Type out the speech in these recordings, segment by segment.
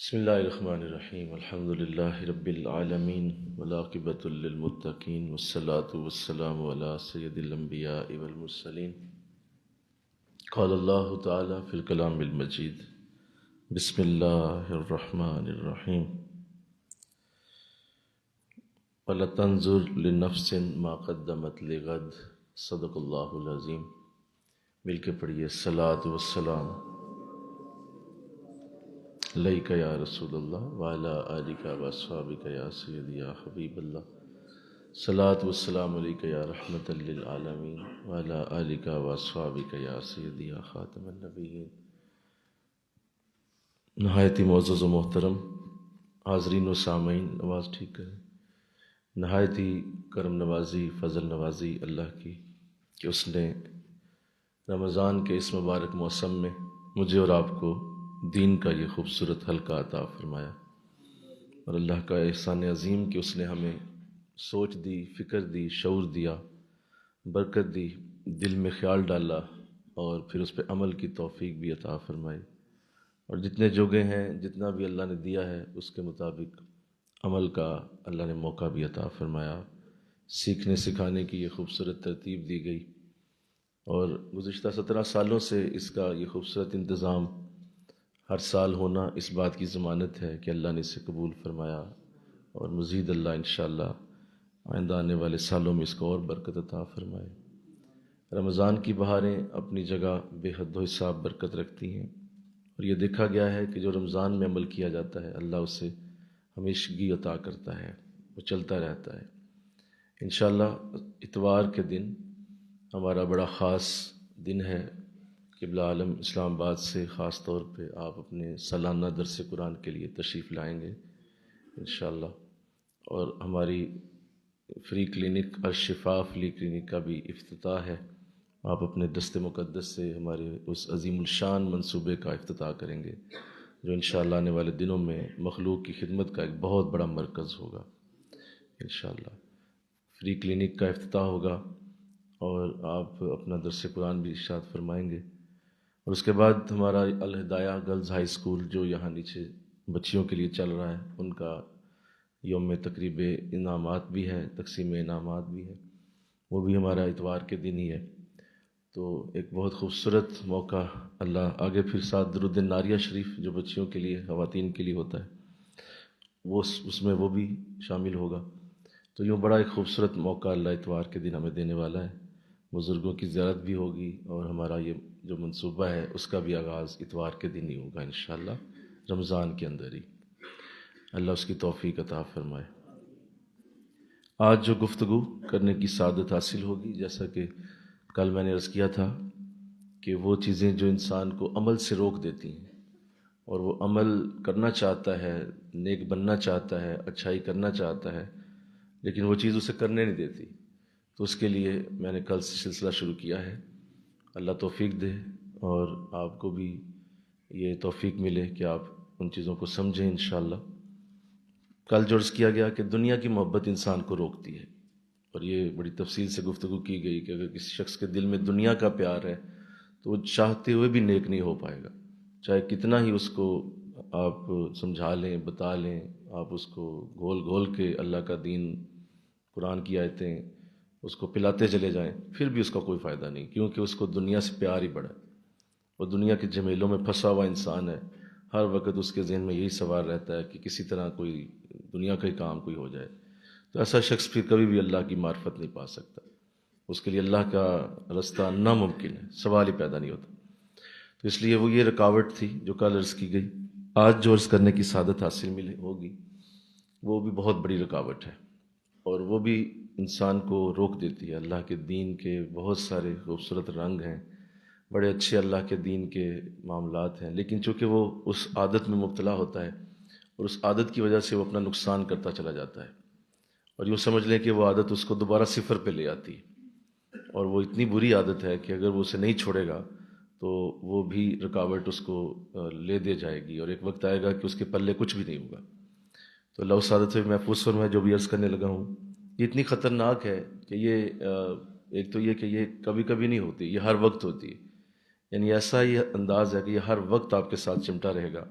بسم اللہ الرحمن الرحیم الحمد للہ رب العالمین والعاقبۃ للمتقین والصلاة والسلام علی سید الانبیاء والمرسلین قال اللہ تعالی فی الکلام المجید بسم اللہ الرحمن الرحیم وَلَتَنظُرْ لِنَفْسٍ مَا قَدَّمَتْ لِغَدٍ صدق اللہ العظیم۔ مل کے پڑھیے صلاۃ والسلام علیک یا رسول اللہ وعلی آلک واصحابک یا سیدی یا حبیب اللہ، صلاۃ والسلام علیک یا رحمۃ للعالمین وعلی آلک واصحابک یا سیدی یا خاتم النبیین۔ نہایت ہی معزز و محترم حاضرین و سامعین، آواز ٹھیک کریں۔ نہایت ہی کرم نوازی، فضل نوازی اللہ کی کہ اس نے رمضان کے اس مبارک موسم میں مجھے اور آپ کو دین کا یہ خوبصورت حلقہ عطا فرمایا، اور اللہ کا احسان عظیم کہ اس نے ہمیں سوچ دی، فکر دی، شعور دیا، برکت دی، دل میں خیال ڈالا، اور پھر اس پہ عمل کی توفیق بھی عطا فرمائی، اور جتنے جوگے ہیں، جتنا بھی اللہ نے دیا ہے اس کے مطابق عمل کا اللہ نے موقع بھی عطا فرمایا۔ سیکھنے سکھانے کی یہ خوبصورت ترتیب دی گئی، اور گزشتہ 17 سالوں سے اس کا یہ خوبصورت انتظام ہر سال ہونا اس بات کی ضمانت ہے کہ اللہ نے اسے قبول فرمایا، اور مزید اللہ انشاءاللہ آئندہ آنے والے سالوں میں اس کو اور برکت عطا فرمائے۔ رمضان کی بہاریں اپنی جگہ بے حد و حساب برکت رکھتی ہیں، اور یہ دیکھا گیا ہے کہ جو رمضان میں عمل کیا جاتا ہے اللہ اسے ہمیشگی عطا کرتا ہے، وہ چلتا رہتا ہے۔ انشاءاللہ اتوار کے دن ہمارا بڑا خاص دن ہے۔ قبلہ عالم اسلام آباد سے خاص طور پہ آپ اپنے سالانہ درس قرآن کے لیے تشریف لائیں گے انشاءاللہ، اور ہماری فری کلینک الشفا فری کلینک کا بھی افتتاح ہے۔ آپ اپنے دست مقدس سے ہمارے اس عظیم الشان منصوبے کا افتتاح کریں گے جو انشاءاللہ آنے والے دنوں میں مخلوق کی خدمت کا ایک بہت بڑا مرکز ہوگا انشاءاللہ۔ فری کلینک کا افتتاح ہوگا، اور آپ اپنا درس قرآن بھی ارشاد فرمائیں گے، اور اس کے بعد ہمارا الہدایہ گرلز ہائی اسکول جو یہاں نیچے بچیوں کے لیے چل رہا ہے، ان کا یوم تقریب انعامات بھی ہے، تقسیم انعامات بھی ہے، وہ بھی ہمارا اتوار کے دن ہی ہے۔ تو ایک بہت خوبصورت موقع اللہ آگے پھر ساتھ درود ناریہ شریف جو بچیوں کے لیے، خواتین کے لیے ہوتا ہے، وہ اس میں وہ بھی شامل ہوگا۔ تو یوں بڑا ایک خوبصورت موقع اللہ اتوار کے دن ہمیں دینے والا ہے۔ بزرگوں کی زیارت بھی ہوگی، اور ہمارا یہ جو منصوبہ ہے اس کا بھی آغاز اتوار کے دن ہی ہوگا انشاءاللہ، رمضان کے اندر ہی۔ اللہ اس کی توفیق عطا فرمائے۔ آج جو گفتگو کرنے کی سعادت حاصل ہوگی، جیسا کہ کل میں نے عرض کیا تھا کہ وہ چیزیں جو انسان کو عمل سے روک دیتی ہیں، اور وہ عمل کرنا چاہتا ہے، نیک بننا چاہتا ہے، اچھائی کرنا چاہتا ہے، لیکن وہ چیز اسے کرنے نہیں دیتی، تو اس کے لیے میں نے کل سے سلسلہ شروع کیا ہے۔ اللہ توفیق دے، اور آپ کو بھی یہ توفیق ملے کہ آپ ان چیزوں کو سمجھیں انشاءاللہ۔ کل جو عرض کیا گیا کہ دنیا کی محبت انسان کو روکتی ہے، اور یہ بڑی تفصیل سے گفتگو کی گئی کہ اگر کسی شخص کے دل میں دنیا کا پیار ہے تو وہ چاہتے ہوئے بھی نیک نہیں ہو پائے گا، چاہے کتنا ہی اس کو آپ سمجھا لیں، بتا لیں، آپ اس کو گھول گھول کے اللہ کا دین، قرآن کی آیتیں اس کو پلاتے چلے جائیں، پھر بھی اس کا کوئی فائدہ نہیں، کیونکہ اس کو دنیا سے پیار ہی بڑا ہے۔ وہ دنیا کے جھمیلوں میں پھنسا ہوا انسان ہے، ہر وقت اس کے ذہن میں یہی سوال رہتا ہے کہ کسی طرح کوئی دنیا کا ہی کام کوئی ہو جائے، تو ایسا شخص پھر کبھی بھی اللہ کی معرفت نہیں پا سکتا، اس کے لیے اللہ کا رستہ ناممکن ہے، سوال ہی پیدا نہیں ہوتا۔ تو اس لیے وہ یہ رکاوٹ تھی جو کل عرض کی گئی۔ آج جو عرض کرنے کی سعادت حاصل ملے ہوگی وہ بھی بہت بڑی رکاوٹ ہے، اور وہ بھی انسان کو روک دیتی ہے۔ اللہ کے دین کے بہت سارے خوبصورت رنگ ہیں، بڑے اچھے اللہ کے دین کے معاملات ہیں، لیکن چونکہ وہ اس عادت میں مبتلا ہوتا ہے، اور اس عادت کی وجہ سے وہ اپنا نقصان کرتا چلا جاتا ہے، اور یوں سمجھ لیں کہ وہ عادت اس کو دوبارہ صفر پہ لے آتی ہے، اور وہ اتنی بری عادت ہے کہ اگر وہ اسے نہیں چھوڑے گا تو وہ بھی رکاوٹ اس کو لے دے جائے گی، اور ایک وقت آئے گا کہ اس کے پلے کچھ بھی نہیں ہوگا۔ تو اللہ اس عادت سے محفوظ فرمائے۔ جو بھی عرض کرنے لگا ہوں یہ اتنی خطرناک ہے کہ یہ ایک تو یہ کہ یہ کبھی کبھی نہیں ہوتی، یہ ہر وقت ہوتی ہے، یعنی ایسا یہ انداز ہے کہ یہ ہر وقت آپ کے ساتھ چمٹا رہے گا،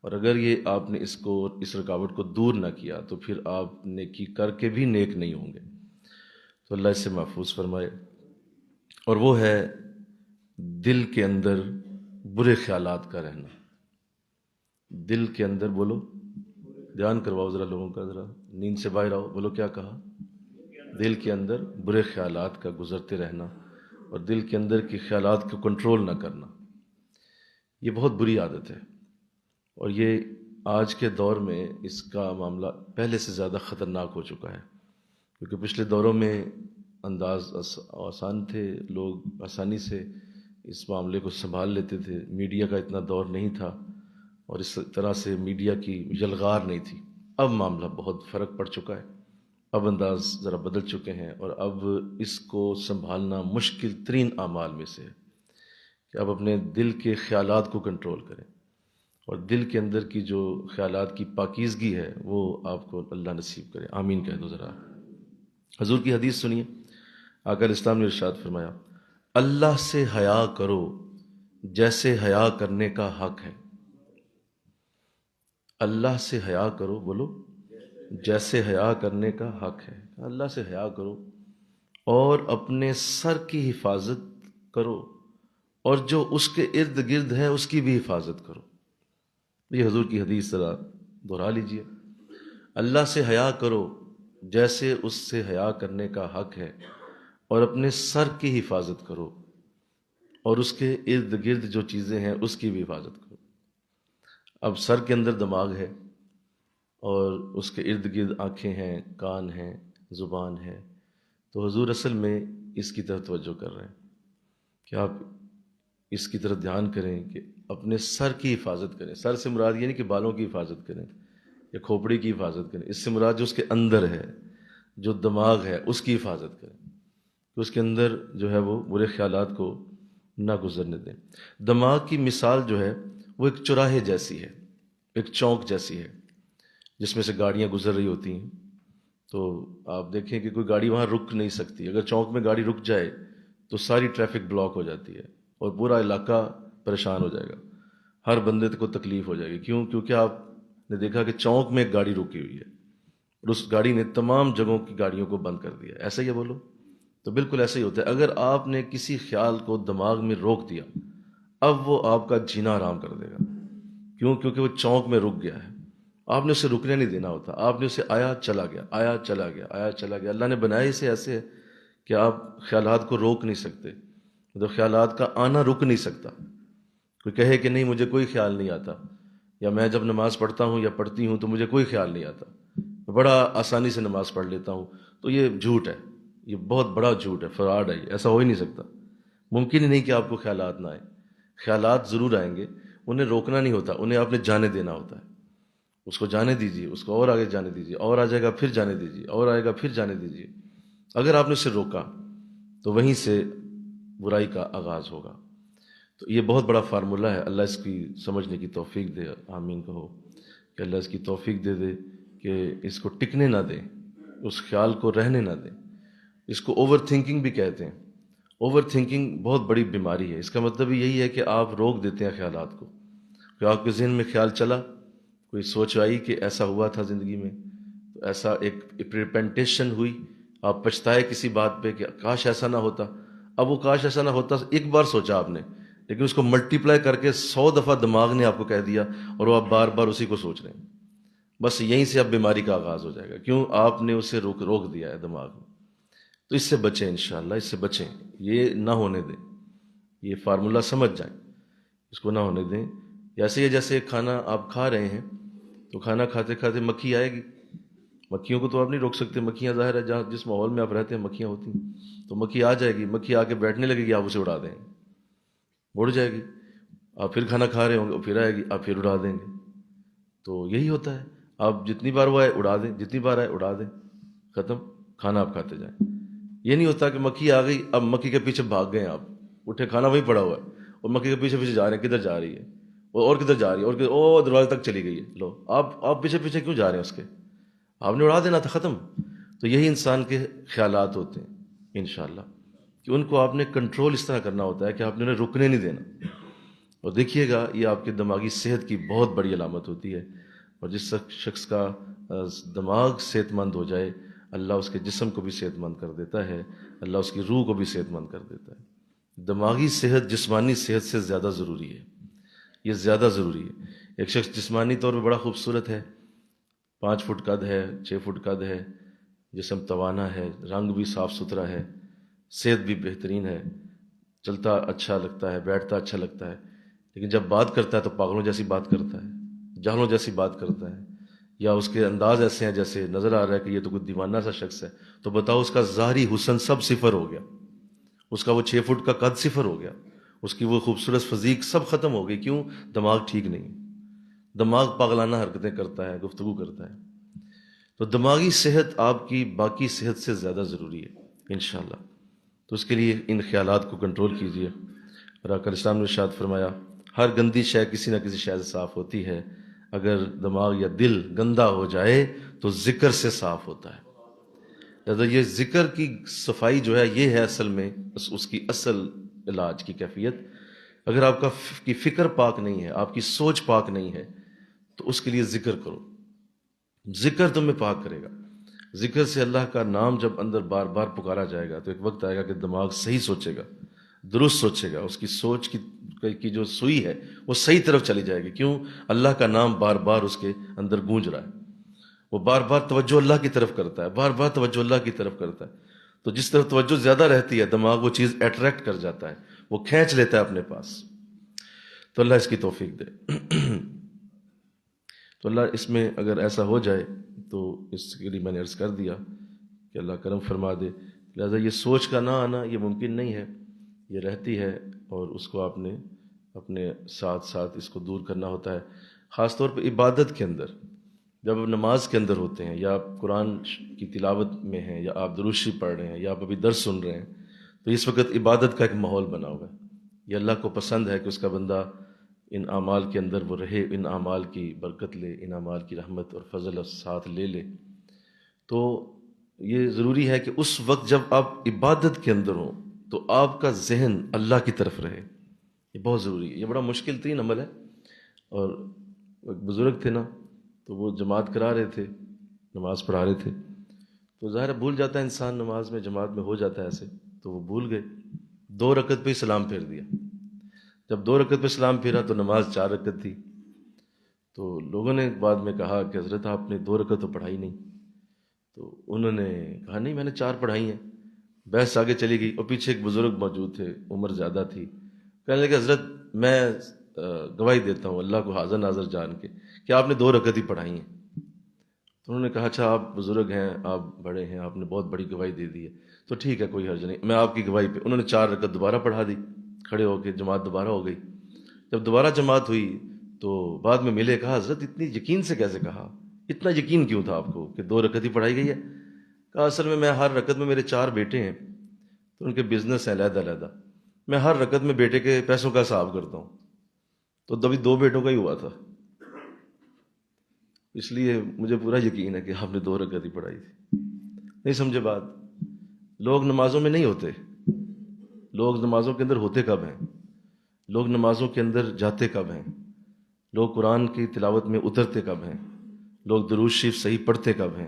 اور اگر یہ آپ نے اس رکاوٹ کو دور نہ کیا تو پھر آپ نیکی کر کے بھی نیک نہیں ہوں گے. تو اللہ اس سے محفوظ فرمائے. اور وہ ہے دل کے اندر برے خیالات کا رہنا. دل کے اندر، بولو، دھیان کرواؤ ذرا لوگوں کا، ذرا نیند سے باہر آؤ. بولو کیا کہا؟ دل کے اندر برے خیالات کا گزرتے رہنا اور دل کے اندر کے خیالات کو کنٹرول نہ کرنا. یہ بہت بری عادت ہے، اور یہ آج کے دور میں اس کا معاملہ پہلے سے زیادہ خطرناک ہو چکا ہے، کیونکہ پچھلے دوروں میں انداز آسان تھے، لوگ آسانی سے اس معاملے کو سنبھال لیتے تھے. میڈیا کا اتنا دور نہیں تھا اور اس طرح سے میڈیا کی یلغار نہیں تھی. اب معاملہ بہت فرق پڑ چکا ہے، اب انداز ذرا بدل چکے ہیں، اور اب اس کو سنبھالنا مشکل ترین اعمال میں سے ہے کہ اب اپنے دل کے خیالات کو کنٹرول کریں، اور دل کے اندر کی جو خیالات کی پاکیزگی ہے وہ آپ کو اللہ نصیب کرے. آمین کہہ دو ذرا. حضور کی حدیث سنیے. آقا علیہ السلام نے ارشاد فرمایا، اللہ سے حیا کرو جیسے حیا کرنے کا حق ہے. اللہ سے حیا کرو، بولو، جیسے حیا کرنے کا حق ہے. اللہ سے حیا کرو اور اپنے سر کی حفاظت کرو، اور جو اس کے ارد گرد ہے اس کی بھی حفاظت کرو. یہ حضور کی حدیث ذرا دہرا لیجئے. اللہ سے حیا کرو جیسے اس سے حیا کرنے کا حق ہے، اور اپنے سر کی حفاظت کرو، اور اس کے ارد گرد جو چیزیں ہیں اس کی بھی حفاظت کرو. اب سر کے اندر دماغ ہے اور اس کے ارد گرد آنکھیں ہیں، کان ہیں، زبان ہے. تو حضور اصل میں اس کی طرف توجہ کر رہے ہیں کہ آپ اس کی طرف دھیان کریں کہ اپنے سر کی حفاظت کریں. سر سے مراد یہ نہیں کہ بالوں کی حفاظت کریں یا کھوپڑی کی حفاظت کریں، اس سے مراد جو اس کے اندر ہے، جو دماغ ہے، اس کی حفاظت کریں کہ اس کے اندر جو ہے وہ برے خیالات کو نہ گزرنے دیں. دماغ کی مثال جو ہے وہ ایک چوراہے جیسی ہے، ایک چوک جیسی ہے جس میں سے گاڑیاں گزر رہی ہوتی ہیں. تو آپ دیکھیں کہ کوئی گاڑی وہاں رک نہیں سکتی. اگر چوک میں گاڑی رک جائے تو ساری ٹریفک بلاک ہو جاتی ہے اور پورا علاقہ پریشان ہو جائے گا، ہر بندے کو تکلیف ہو جائے گی. کیوں؟ کیونکہ آپ نے دیکھا کہ چوک میں ایک گاڑی رکی ہوئی ہے اور اس گاڑی نے تمام جگہوں کی گاڑیوں کو بند کر دیا. ایسا ہی ہے، بولو. تو بالکل ایسا ہی ہوتا ہے. اگر آپ نے کسی خیال کو دماغ میں روک دیا، اب وہ آپ کا جینا حرام کر دے گا. کیوں؟ کیونکہ وہ چوک میں رک گیا ہے. آپ نے اسے رکنے نہیں دینا ہوتا. آپ نے اسے آیا چلا گیا، آیا چلا گیا، آیا چلا گیا. اللہ نے بنایا اسے ایسے کہ آپ خیالات کو روک نہیں سکتے. تو خیالات کا آنا رک نہیں سکتا. کوئی کہے کہ نہیں مجھے کوئی خیال نہیں آتا، یا میں جب نماز پڑھتا ہوں یا پڑھتی ہوں تو مجھے کوئی خیال نہیں آتا، بڑا آسانی سے نماز پڑھ لیتا ہوں، تو یہ جھوٹ ہے. یہ بہت بڑا جھوٹ ہے، فراڈ ہے. ایسا ہو ہی نہیں سکتا. ممکن ہی نہیں کہ آپ کو خیالات نہ آئیں. خیالات ضرور آئیں گے، انہیں روکنا نہیں ہوتا، انہیں آپ نے جانے دینا ہوتا ہے. اس کو جانے دیجیے، اس کو اور آگے جانے دیجیے، اور آ جائے گا پھر جانے دیجیے، اور آئے گا پھر جانے دیجیے. اگر آپ نے اسے روکا تو وہیں سے برائی کا آغاز ہوگا. تو یہ بہت بڑا فارمولہ ہے. اللہ اس کی سمجھنے کی توفیق دے. آمین کہو کہ اللہ اس کی توفیق دے دے کہ اس کو ٹکنے نہ دیں، اس خیال کو رہنے نہ دیں. اس کو اوور تھنکنگ بھی کہتے ہیں. اوور تھنکنگ بہت بڑی بیماری ہے. اس کا مطلب یہی ہے کہ آپ روک دیتے ہیں خیالات کو. کہ آپ کے ذہن میں خیال چلا، کوئی سوچ آئی کہ ایسا ہوا تھا زندگی میں، تو ایسا ایک ریپینٹیشن ہوئی، آپ پچھتائے کسی بات پہ کہ کاش ایسا نہ ہوتا. اب وہ کاش ایسا نہ ہوتا ایک بار سوچا آپ نے، لیکن اس کو ملٹیپلائی کر کے 100 دفعہ دماغ نے آپ کو کہہ دیا، اور وہ آپ بار بار اسی کو سوچ رہے ہیں. بس یہیں سے اب بیماری کا آغاز ہو جائے گا. کیوں؟ آپ نے اسے روک دیا ہے دماغ میں. تو اس سے بچیں انشاءاللہ، اس سے بچیں. یہ نہ ہونے دیں. یہ فارمولہ سمجھ جائیں، اس کو نہ ہونے دیں. جیسے کھانا آپ کھا رہے ہیں تو کھانا کھاتے کھاتے مکھی آئے گی. مکھیوں کو تو آپ نہیں روک سکتے. مکھیاں ظاہر ہے جس ماحول میں آپ رہتے ہیں مکھیاں ہوتی ہیں، تو مکھی آ جائے گی. مکھی آ کے بیٹھنے لگے گی، آپ اسے اڑا دیں گے، اڑ جائے گی. آپ پھر کھانا کھا رہے ہوں گے، پھر آئے گی، آپ پھر اڑا دیں گے. تو یہی ہوتا ہے. آپ جتنی بار وہ آئے اڑا دیں، جتنی بار آئے اڑا دیں، ختم. کھانا آپ کھاتے جائیں. یہ نہیں ہوتا کہ مکھی آ گئی، اب مکھی کے پیچھے بھاگ گئے. آپ اٹھے، کھانا وہیں پڑا ہوا ہے اور مکھی کے پیچھے جا رہے ہیں. کدھر جا رہی ہے اور کدھر جا رہی ہے، اور دروازے تک چلی گئی ہے. لو، آپ پیچھے کیوں جا رہے ہیں اس کے؟ آپ نے اڑا دینا تھا، ختم. تو یہی انسان کے خیالات ہوتے ہیں انشاءاللہ، کہ ان کو آپ نے کنٹرول اس طرح کرنا ہوتا ہے کہ آپ نے انہیں رکنے نہیں دینا. اور دیکھیے گا یہ آپ کے دماغی صحت کی بہت بڑی علامت ہوتی ہے، اور جس شخص کا دماغ صحت مند ہو جائے اللہ اس کے جسم کو بھی صحت مند کر دیتا ہے، اللہ اس کی روح کو بھی صحت مند کر دیتا ہے۔ دماغی صحت جسمانی صحت سے زیادہ ضروری ہے، یہ زیادہ ضروری ہے۔ ایک شخص جسمانی طور پہ بڑا خوبصورت ہے، 5 فٹ قد ہے، 6 فٹ قد ہے، جسم توانا ہے، رنگ بھی صاف ستھرا ہے، صحت بھی بہترین ہے، چلتا اچھا لگتا ہے، بیٹھتا اچھا لگتا ہے، لیکن جب بات کرتا ہے تو پاگلوں جیسی بات کرتا ہے، جاہلوں جیسی بات کرتا ہے، یا اس کے انداز ایسے ہیں جیسے نظر آ رہا ہے کہ یہ تو کوئی دیوانہ سا شخص ہے، تو بتاؤ اس کا ظاہری حسن سب صفر ہو گیا، اس کا وہ 6 فٹ کا قد صفر ہو گیا، اس کی وہ خوبصورت فزیک سب ختم ہو گئی۔ کیوں؟ دماغ ٹھیک نہیں، دماغ پاگلانہ حرکتیں کرتا ہے، گفتگو کرتا ہے۔ تو دماغی صحت آپ کی باقی صحت سے زیادہ ضروری ہے انشاءاللہ۔ تو اس کے لیے ان خیالات کو کنٹرول کیجیے۔ اور آقا الاسلام نے ارشاد فرمایا ہر گندی شے کسی نہ کسی شے سے صاف ہوتی ہے، اگر دماغ یا دل گندا ہو جائے تو ذکر سے صاف ہوتا ہے۔ لہذا یہ ذکر کی صفائی جو ہے یہ ہے اصل میں اس کی اصل علاج کی کیفیت۔ اگر آپ کی فکر پاک نہیں ہے، آپ کی سوچ پاک نہیں ہے، تو اس کے لیے ذکر کرو، ذکر تمہیں پاک کرے گا۔ ذکر سے اللہ کا نام جب اندر بار بار پکارا جائے گا تو ایک وقت آئے گا کہ دماغ صحیح سوچے گا، درست سوچے گا، اس کی سوچ کی جو سوئی ہے وہ صحیح طرف چلی جائے گی۔ کیوں؟ اللہ کا نام بار بار اس کے اندر گونج رہا ہے، وہ بار بار توجہ اللہ کی طرف کرتا ہے، بار بار توجہ اللہ کی طرف کرتا ہے۔ تو جس طرف توجہ زیادہ رہتی ہے دماغ وہ چیز اٹریکٹ کر جاتا ہے، وہ کھینچ لیتا ہے اپنے پاس۔ تو اللہ اس کی توفیق دے۔ تو اللہ اس میں اگر ایسا ہو جائے تو اس کے لیے میں نے عرض کر دیا کہ اللہ کرم فرما دے۔ لہذا یہ سوچ کا نہ آنا یہ ممکن نہیں ہے، یہ رہتی ہے، اور اس کو آپ نے اپنے ساتھ ساتھ اس کو دور کرنا ہوتا ہے۔ خاص طور پہ عبادت کے اندر، جب آپ نماز کے اندر ہوتے ہیں، یا آپ قرآن کی تلاوت میں ہیں، یا آپ درود شریف پڑھ رہے ہیں، یا آپ ابھی درس سن رہے ہیں، تو اس وقت عبادت کا ایک ماحول بنا ہوا ہے۔ یہ اللہ کو پسند ہے کہ اس کا بندہ ان اعمال کے اندر وہ رہے، ان اعمال کی برکت لے، ان اعمال کی رحمت اور فضل اور ساتھ لے لے۔ تو یہ ضروری ہے کہ اس وقت جب آپ عبادت کے اندر ہوں تو آپ کا ذہن اللہ کی طرف رہے، یہ بہت ضروری ہے۔ یہ بڑا مشکل ترین عمل ہے۔ اور ایک بزرگ تھے نا، تو وہ جماعت کرا رہے تھے، نماز پڑھا رہے تھے، تو ظاہر ہے بھول جاتا ہے انسان، نماز میں جماعت میں ہو جاتا ہے ایسے، تو وہ بھول گئے، 2 رکعت پہ ہی سلام پھیر دیا۔ جب 2 رکعت پہ سلام پھیرا تو نماز 4 رکعت تھی۔ تو لوگوں نے بعد میں کہا کہ حضرت آپ نے 2 رکعت تو پڑھائی نہیں۔ تو انہوں نے کہا نہیں میں نے 4 پڑھائی ہیں۔ بحث آگے چلی گئی، اور پیچھے ایک بزرگ موجود تھے، عمر زیادہ تھی، کہنے لگے حضرت میں گواہی دیتا ہوں اللہ کو حاضر ناظر جان کے کہ آپ نے 2 رکعت ہی پڑھائی ہیں۔ تو انہوں نے کہا اچھا آپ بزرگ ہیں، آپ بڑے ہیں، آپ نے بہت بڑی گواہی دے دی ہے، تو ٹھیک ہے کوئی حرج نہیں، میں آپ کی گواہی پہ۔ انہوں نے 4 رکعت دوبارہ پڑھا دی، کھڑے ہو کے جماعت دوبارہ ہو گئی۔ جب دوبارہ جماعت ہوئی تو بعد میں ملے، کہا حضرت اتنی یقین سے کیسے کہا، اتنا یقین کیوں تھا آپ کو کہ 2 رکعت ہی پڑھائی گئی ہے؟ کہا اصل میں ہر رکعت میں، میرے 4 بیٹے ہیں تو ان کے بزنس ہیں علیحدہ علیحدہ، میں ہر رکعت میں بیٹے کے پیسوں کا حساب کرتا ہوں، تو تبھی 2 بیٹوں کا ہی ہوا تھا، اس لیے مجھے پورا یقین ہے کہ آپ نے 2 رکعت ہی پڑھائی تھی۔ نہیں سمجھے بات؟ لوگ نمازوں میں نہیں ہوتے، لوگ نمازوں کے اندر ہوتے کب ہیں؟ لوگ نمازوں کے اندر جاتے کب ہیں؟ لوگ قرآن کی تلاوت میں اترتے کب ہیں؟ لوگ درود شریف صحیح پڑھتے کب ہیں؟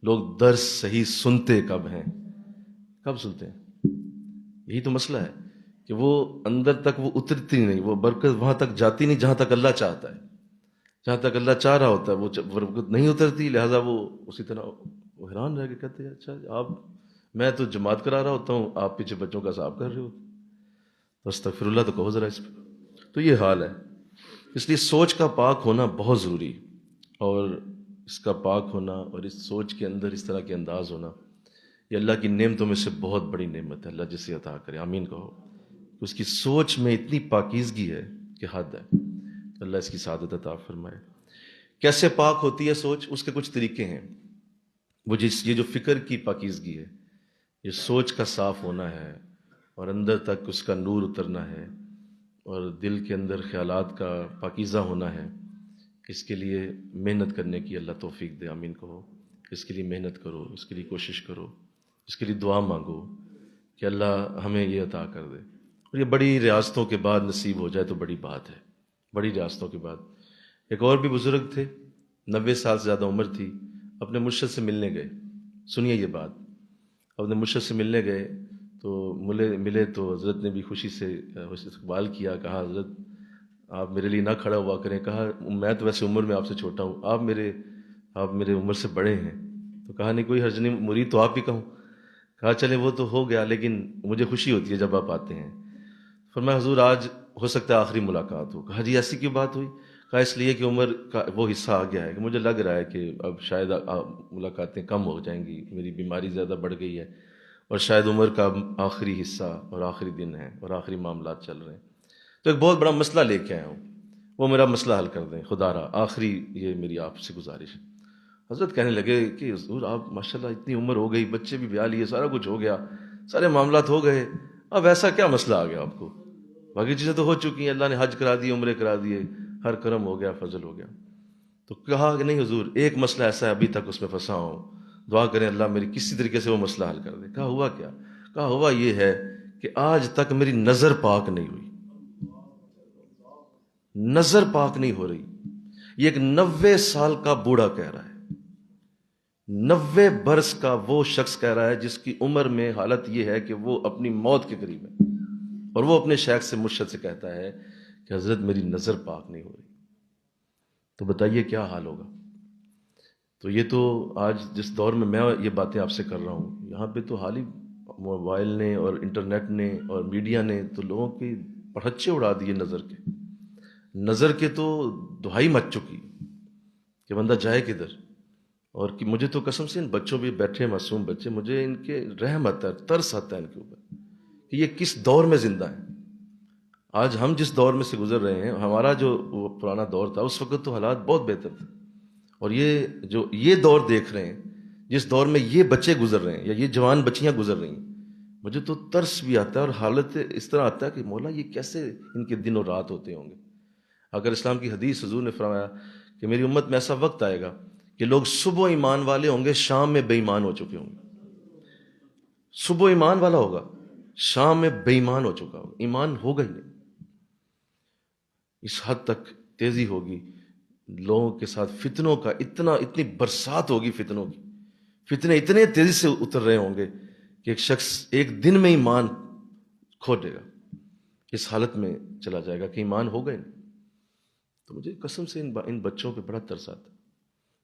لوگ درس صحیح سنتے کب ہیں؟ کب سنتے ہیں؟ یہی تو مسئلہ ہے کہ وہ اندر تک وہ اترتی نہیں، وہ برکت وہاں تک جاتی نہیں جہاں تک اللہ چاہتا ہے، جہاں تک اللہ چاہ رہا ہوتا ہے وہ برکت نہیں اترتی۔ لہٰذا وہ اسی طرح وہ حیران رہ کے کہتے ہیں اچھا آپ، میں تو جماعت کرا رہا ہوتا ہوں، آپ پیچھے بچوں کا حساب کر رہے ہو، استغفر اللہ تو کہو ذرا اس پہ۔ تو یہ حال ہے، اس لیے سوچ کا پاک ہونا بہت ضروری، اور اس کا پاک ہونا اور اس سوچ کے اندر اس طرح کے انداز ہونا یہ اللہ کی نعمتوں میں سے بہت بڑی نعمت ہے۔ اللہ جسے عطا کرے، آمین کہو۔ اس کی سوچ میں اتنی پاکیزگی ہے کہ حد ہے، اللہ اس کی سعادت عطا فرمائے۔ کیسے پاک ہوتی ہے سوچ؟ اس کے کچھ طریقے ہیں۔ وہ یہ جو فکر کی پاکیزگی ہے، یہ سوچ کا صاف ہونا ہے، اور اندر تک اس کا نور اترنا ہے، اور دل کے اندر خیالات کا پاکیزہ ہونا ہے۔ اس کے لیے محنت کرنے کی اللہ توفیق دے، آمین کہو۔ اس کے لیے محنت کرو، اس کے لیے کوشش کرو، اس کے لیے دعا مانگو کہ اللہ ہمیں یہ عطا کر دے۔ اور یہ بڑی ریاستوں کے بعد نصیب ہو جائے تو بڑی بات ہے، بڑی ریاستوں کے بعد۔ ایک اور بھی بزرگ تھے، 90 سال سے زیادہ عمر تھی، اپنے مرشد سے ملنے گئے۔ سنیے یہ بات، اپنے مرشد سے ملنے گئے تو ملے تو حضرت نے بھی خوشی سے استقبال کیا، کہا حضرت آپ میرے لیے نہ کھڑا ہوا کریں، کہا میں تو ویسے عمر میں آپ سے چھوٹا ہوں، آپ میرے عمر سے بڑے ہیں، تو کہا نہیں کوئی حرج نہیں، مرید تو آپ ہی کہوں۔ کہا چلے وہ تو ہو گیا، لیکن مجھے خوشی ہوتی ہے جب آپ آتے ہیں۔ فرمایا حضور آج ہو سکتا ہے آخری ملاقات ہو۔ کہا جی ایسی کیوں بات ہوئی؟ کہا اس لیے کہ عمر کا وہ حصہ آ گیا ہے کہ مجھے لگ رہا ہے کہ اب شاید ملاقاتیں کم ہو جائیں گی، میری بیماری زیادہ بڑھ گئی ہے، اور شاید عمر کا آخری حصہ اور آخری دن ہے اور آخری معاملات چل رہے ہیں، تو ایک بہت بڑا مسئلہ لے کے آیا ہوں، وہ میرا مسئلہ حل کر دیں خدا را، آخری یہ میری آپ سے گزارش ہے۔ حضرت کہنے لگے کہ حضور آپ ماشاءاللہ اتنی عمر ہو گئی، بچے بھی بیاہ لیے، سارا کچھ ہو گیا، سارے معاملات ہو گئے، اب ایسا کیا مسئلہ آ گیا آپ کو؟ باقی چیزیں تو ہو چکی ہیں، اللہ نے حج کرا دی، عمرے کرا دیے، ہر کرم ہو گیا، فضل ہو گیا۔ تو کہا کہ نہیں حضور ایک مسئلہ ایسا ہے ابھی تک اس میں پھنسا ہوں، دعا کریں اللہ میری کسی طریقے سے وہ مسئلہ حل کر دے۔ کہا ہوا کیا؟ کہا ہوا یہ ہے کہ آج تک میری نظر پاک نہیں ہوئی، نظر پاک نہیں ہو رہی۔ یہ ایک 90 سال کا بوڑھا کہہ رہا ہے، 90 برس کا وہ شخص کہہ رہا ہے جس کی عمر میں حالت یہ ہے کہ وہ اپنی موت کے قریب ہے، اور وہ اپنے شیخ سے مرشد سے کہتا ہے کہ حضرت میری نظر پاک نہیں ہو رہی۔ تو بتائیے کیا حال ہوگا؟ تو یہ تو آج جس دور میں یہ باتیں آپ سے کر رہا ہوں، یہاں پہ تو حال ہی موبائل نے اور انٹرنیٹ نے اور میڈیا نے تو لوگوں کی پڑھچے اڑا دیے، نظر کے تو دہائی مچ چکی کہ بندہ جائے کدھر۔ اور کہ مجھے تو قسم سے ان بچوں بھی بیٹھے معصوم بچے، مجھے ان کے رحم آتا ہے، ترس آتا ہے ان کے اوپر کہ یہ کس دور میں زندہ ہیں۔ آج ہم جس دور میں سے گزر رہے ہیں، ہمارا جو وہ پرانا دور تھا اس وقت تو حالات بہت بہتر تھے، اور یہ دور دیکھ رہے ہیں جس دور میں یہ بچے گزر رہے ہیں یا یہ جوان بچیاں گزر رہی ہیں، مجھے تو ترس بھی آتا ہے اور حالت اس طرح آتا ہے کہ مولا یہ کیسے ان کے دن اور رات ہوتے ہوں گے۔ اگر اسلام کی حدیث حضور نے فرمایا کہ میری امت میں ایسا وقت آئے گا کہ لوگ صبح ایمان والے ہوں گے، شام میں بے ایمان ہو چکے ہوں گے۔ صبح ایمان والا ہوگا، شام میں بے ایمان ہو چکا ہوگا، ایمان ہوگا ہی نہیں۔ اس حد تک تیزی ہوگی لوگوں کے ساتھ، فتنوں کا اتنی برسات ہوگی، فتنوں کی فتنے اتنے تیزی سے اتر رہے ہوں گے کہ ایک شخص ایک دن میں ایمان کھو دے گا، اس حالت میں چلا جائے گا کہ ایمان ہوگا ہی نہیں۔ تو مجھے قسم سے ان بچوں پہ بڑا ترس آتا ہے،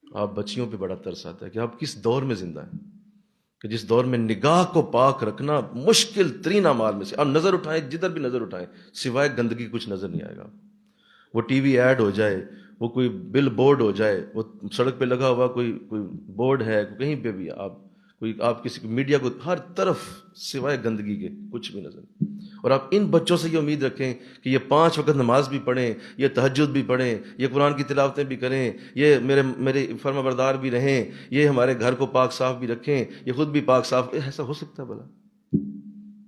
آپ بچیوں پہ بڑا ترس آتا ہے کہ آپ کس دور میں زندہ ہیں، کہ جس دور میں نگاہ کو پاک رکھنا مشکل ترین اعمال میں سے۔ آپ نظر اٹھائیں، جدھر بھی نظر اٹھائیں، سوائے گندگی کچھ نظر نہیں آئے گا۔ وہ ٹی وی ایڈ ہو جائے، وہ کوئی بل بورڈ ہو جائے، وہ سڑک پہ لگا ہوا کوئی بورڈ ہے، کہیں پہ بھی آپ کسی میڈیا کو، ہر طرف سوائے گندگی کے کچھ بھی نظر نہیں۔ اور آپ ان بچوں سے یہ امید رکھیں کہ یہ 5 وقت نماز بھی پڑھیں، یہ تہجد بھی پڑھیں، یہ قرآن کی تلاوتیں بھی کریں، یہ میرے فرما بردار بھی رہیں، یہ ہمارے گھر کو پاک صاف بھی رکھیں، یہ خود بھی پاک صاف، ایسا ہو سکتا ہے بھلا؟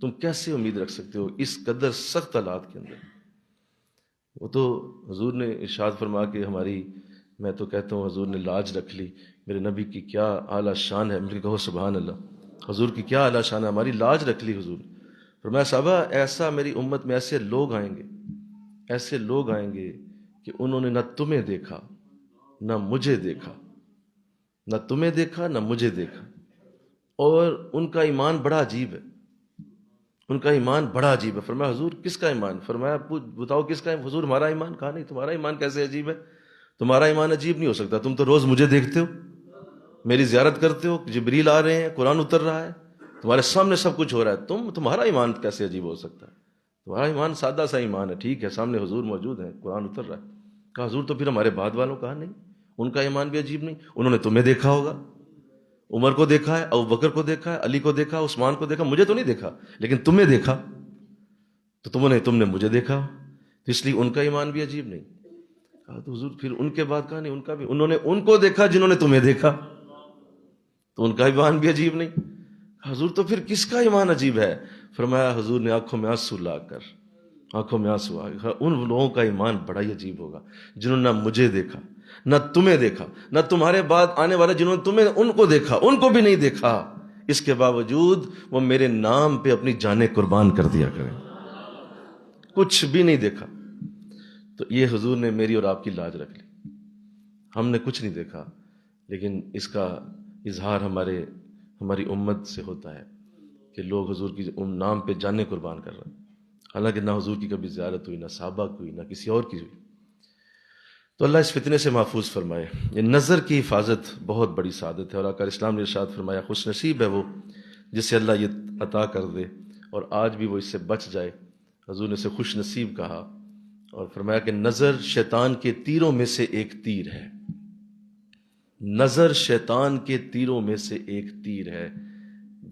تم کیسے امید رکھ سکتے ہو اس قدر سخت حالات کے اندر؟ وہ تو حضور نے ارشاد فرما کے ہماری، میں تو کہتا ہوں حضور نے لاج رکھ لی، میرے نبی کی کیا اعلیٰ شان ہے، مجھے کہو سبحان اللہ، حضور کی کیا اعلیٰ شان ہے، ہماری لاج رکھ لی حضور۔ فرمایا صحابہ ایسا میری امت میں ایسے لوگ آئیں گے کہ انہوں نے نہ تمہیں دیکھا نہ مجھے دیکھا، نہ تمہیں دیکھا نہ مجھے دیکھا، اور ان کا ایمان بڑا عجیب ہے، ان کا ایمان بڑا عجیب ہے۔ فرمایا حضور کس کا ایمان؟ فرمایا بتاؤ کس کا ایمان؟ حضور ہمارا ایمان۔ کہا نہیں، تمہارا ایمان کیسے عجیب ہے؟ تمہارا ایمان عجیب نہیں ہو سکتا، تم تو روز مجھے دیکھتے ہو، میری زیارت کرتے ہو، جبریل آ رہے ہیں، قرآن اتر رہا ہے، تمہارے سامنے سب کچھ ہو رہا ہے، تمہارا ایمان کیسے عجیب ہو سکتا ہے؟ تمہارا ایمان سادہ سا ایمان ہے، ٹھیک ہے، سامنے حضور موجود ہیں، قرآن اتر رہا ہے۔ کہا حضور تو پھر ہمارے بعد والوں؟ کہا نہیں، ان کا ایمان بھی عجیب نہیں، انہوں نے تمہیں دیکھا ہوگا، عمر کو دیکھا ہے، ابوبکر کو دیکھا ہے، علی کو دیکھا، عثمان کو دیکھا، مجھے تو نہیں دیکھا، لیکن تمہیں دیکھا، تو تم نے مجھے دیکھا، تو اس لیے ان کا ایمان بھی عجیب نہیں۔ کہا تو حضور پھر ان کے بعد؟ کہا نہیں، ان کا بھی، انہوں نے ان کو دیکھا جنہوں نے تمہیں دیکھا، تو ان کا ایمان بھی عجیب نہیں۔ حضور تو پھر کس کا ایمان عجیب ہے؟ فرمایا حضور نے آنکھوں میں آنسو لا کر، ان لوگوں کا ایمان بڑا ہی عجیب ہوگا جنہوں نے نہ مجھے دیکھا نہ تمہیں دیکھا، نہ تمہارے بعد آنے والے جنہوں نے تمہیں ان کو دیکھا، ان کو بھی نہیں دیکھا، اس کے باوجود وہ میرے نام پہ اپنی جانیں قربان کر دیا کریں۔ کچھ بھی نہیں دیکھا. تو یہ حضور نے میری اور آپ کی لاج رکھ لی. ہم نے کچھ نہیں دیکھا، لیکن اس کا اظہار ہماری امت سے ہوتا ہے کہ لوگ حضور کی نام پہ جانیں قربان کر رہے ہیں، حالانکہ نہ حضور کی کبھی زیارت ہوئی، نہ صحابہ کی ہوئی، نہ کسی اور کی ہوئی. تو اللہ اس فتنے سے محفوظ فرمائے. یہ نظر کی حفاظت بہت بڑی سعادت ہے، اور آقا اسلام نے ارشاد فرمایا خوش نصیب ہے وہ جسے اللہ یہ عطا کر دے اور آج بھی وہ اس سے بچ جائے. حضور نے اسے خوش نصیب کہا اور فرمایا کہ نظر شیطان کے تیروں میں سے ایک تیر ہے. نظر شیطان کے تیروں میں سے ایک تیر ہے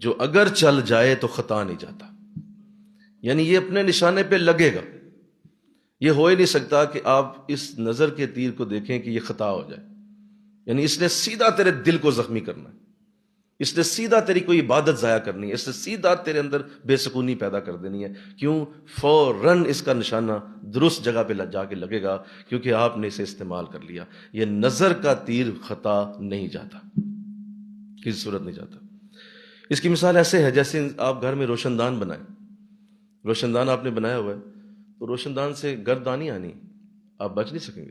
جو اگر چل جائے تو خطا نہیں جاتا. یعنی یہ اپنے نشانے پہ لگے گا. یہ ہو ہی نہیں سکتا کہ آپ اس نظر کے تیر کو دیکھیں کہ یہ خطا ہو جائے. یعنی اس نے سیدھا تیرے دل کو زخمی کرنا ہے، اس نے سیدھا تیری کوئی عبادت ضائع کرنی ہے، اس نے سیدھا تیرے اندر بے سکونی پیدا کر دینی ہے. کیوں؟ فوراً اس کا نشانہ درست جگہ پہ جا کے لگے گا، کیونکہ آپ نے اسے استعمال کر لیا. یہ نظر کا تیر خطا نہیں جاتا، کسی صورت نہیں جاتا. اس کی مثال ایسے ہے جیسے آپ گھر میں روشن دان بنائیں. روشن دان آپ نے بنایا ہوا ہے تو روشن دان سے گرد آنی آپ بچ نہیں سکیں گے،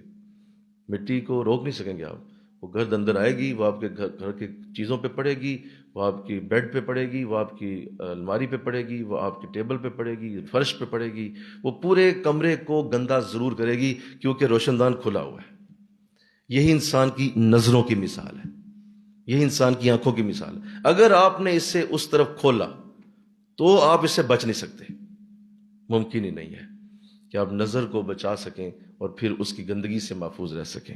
مٹی کو روک نہیں سکیں گے آپ. وہ گرد اندر آئے گی، وہ آپ کے گھر کی چیزوں پہ پڑے گی، وہ آپ کی بیڈ پہ پڑے گی، وہ آپ کی الماری پہ پڑے گی، وہ آپ کی ٹیبل پہ پڑے گی، فرش پہ پڑے گی. وہ پورے کمرے کو گندا ضرور کرے گی کیونکہ روشن دان کھلا ہوا ہے. یہی انسان کی نظروں کی مثال ہے، یہی انسان کی آنکھوں کی مثال ہے. اگر آپ نے اسے اس طرف کھولا تو آپ اس سے بچ نہیں سکتے. ممکن ہی نہیں ہے کہ آپ نظر کو بچا سکیں اور پھر اس کی گندگی سے محفوظ رہ سکیں.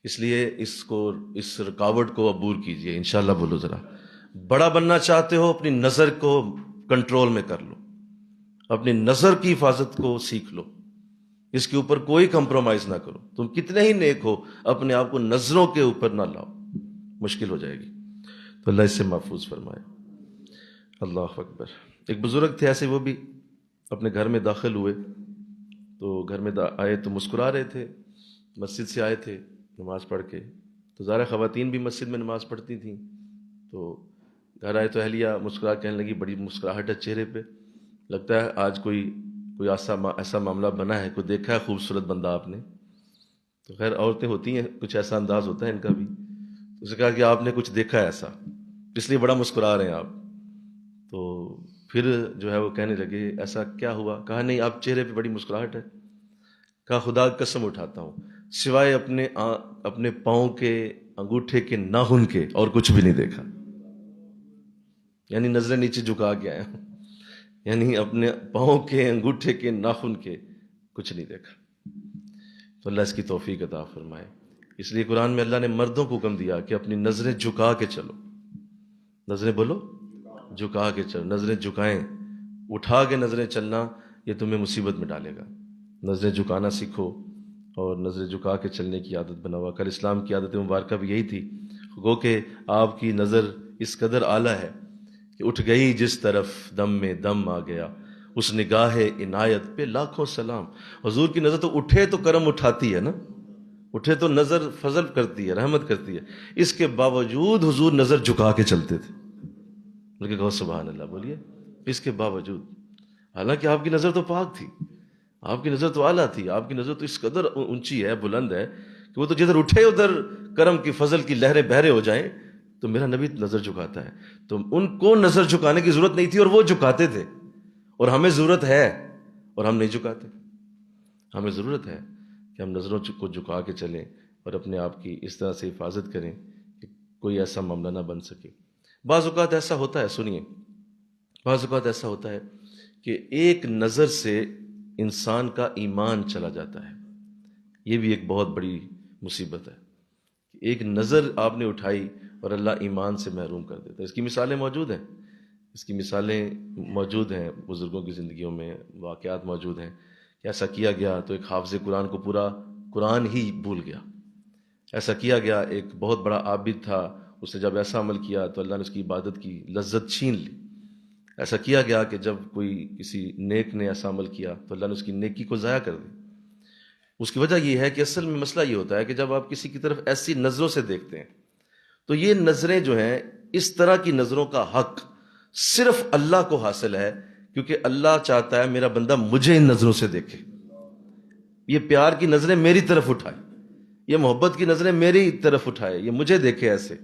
اس لیے اس رکاوٹ کو عبور کیجئے. انشاءاللہ بولو ذرا. بڑا بننا چاہتے ہو اپنی نظر کو کنٹرول میں کر لو، اپنی نظر کی حفاظت کو سیکھ لو، اس کے اوپر کوئی کمپرومائز نہ کرو. تم کتنے ہی نیک ہو اپنے آپ کو نظروں کے اوپر نہ لاؤ، مشکل ہو جائے گی. تو اللہ اس سے محفوظ فرمائے. اللہ اکبر. ایک بزرگ تھے ایسے، وہ بھی اپنے گھر میں داخل ہوئے تو گھر میں آئے تو مسکرا رہے تھے. مسجد سے آئے تھے نماز پڑھ کے، تو ظاہر خواتین بھی مسجد میں نماز پڑھتی تھیں. تو گھر آئے تو اہلیہ مسکرا کہنے لگی، بڑی مسکراہٹ ہے چہرے پہ، لگتا ہے آج کوئی ایسا معاملہ بنا ہے، کوئی دیکھا ہے خوبصورت بندہ آپ نے. تو خیر عورتیں ہوتی ہیں، کچھ ایسا انداز ہوتا ہے ان کا بھی. اس نے کہا کہ آپ نے کچھ دیکھا ہے ایسا، اس لیے بڑا مسکرا رہے ہیں آپ. تو پھر جو ہے وہ کہنے لگے ایسا کیا ہوا؟ کہا نہیں، آپ چہرے پہ بڑی مسکراہٹ ہے. کہا خدا کی قسم اٹھاتا ہوں، سوائے اپنے پاؤں کے انگوٹھے کے ناخن کے اور کچھ بھی نہیں دیکھا. یعنی نظریں نیچے جھکا کے آیا ہوں، یعنی اپنے پاؤں کے انگوٹھے کے ناخن کے کچھ نہیں دیکھا. تو اللہ اس کی توفیق عطا فرمائے. اس لیے قرآن میں اللہ نے مردوں کو حکم دیا کہ اپنی نظریں جھکا کے چلو. نظریں بولو جھکا کے چلو. نظریں جھکائیں، اٹھا کے نظریں چلنا یہ تمہیں مصیبت میں ڈالے گا. نظریں جھکانا سیکھو اور نظریں جھکا کے چلنے کی عادت بناوا. کل اسلام کی عادت مبارکہ بھی یہی تھی. گو کہ آپ کی نظر اس قدر اعلیٰ ہے کہ اٹھ گئی جس طرف دم میں دم آ گیا، اس نگاہ عنایت پہ لاکھوں سلام. حضور کی نظر تو اٹھے تو کرم اٹھاتی ہے نا، اٹھے تو نظر فضل کرتی ہے، رحمت کرتی ہے. اس کے باوجود حضور نظر جھکا کے چلتے تھے. بلکہ کہو سبحان اللہ، بولیے. اس کے باوجود، حالانکہ آپ کی نظر تو پاک تھی، آپ کی نظر تو اعلیٰ تھی، آپ کی نظر تو اس قدر اونچی ہے، بلند ہے کہ وہ تو جدھر اٹھے ادھر کرم کی فضل کی لہریں بہرے ہو جائیں تو میرا نبی نظر جھکاتا ہے. تو ان کو نظر جھکانے کی ضرورت نہیں تھی اور وہ جھکاتے تھے. اور ہمیں ضرورت ہے اور ہم نہیں جھکاتے. ہمیں ضرورت ہے کہ ہم نظروں کو جھکا کے چلیں اور اپنے آپ کی اس طرح سے حفاظت کریں کہ کوئی ایسا معاملہ نہ بن سکے. بعض اوقات ایسا ہوتا ہے، سنیے، بعض اوقات ایسا ہوتا ہے کہ ایک نظر سے انسان کا ایمان چلا جاتا ہے. یہ بھی ایک بہت بڑی مصیبت ہے. ایک نظر آپ نے اٹھائی اور اللہ ایمان سے محروم کر دیتا ہے. اس کی مثالیں موجود ہیں، اس کی مثالیں موجود ہیں بزرگوں کی زندگیوں میں، واقعات موجود ہیں کہ ایسا کیا گیا تو ایک حافظ قرآن کو پورا قرآن ہی بھول گیا. ایسا کیا گیا، ایک بہت بڑا عابد تھا، اس نے جب ایسا عمل کیا تو اللہ نے اس کی عبادت کی لذت چھین لی. ایسا کیا گیا کہ جب کوئی کسی نیک نے ایسا عمل کیا تو اللہ نے اس کی نیکی کو ضائع کر دی. اس کی وجہ یہ ہے کہ اصل میں مسئلہ یہ ہوتا ہے کہ جب آپ کسی کی طرف ایسی نظروں سے دیکھتے ہیں تو یہ نظریں جو ہیں، اس طرح کی نظروں کا حق صرف اللہ کو حاصل ہے کیونکہ اللہ چاہتا ہے میرا بندہ مجھے ان نظروں سے دیکھے، یہ پیار کی نظریں میری طرف اٹھائے، یہ محبت کی نظریں میری طرف اٹھائے، یہ مجھے دیکھے ایسے،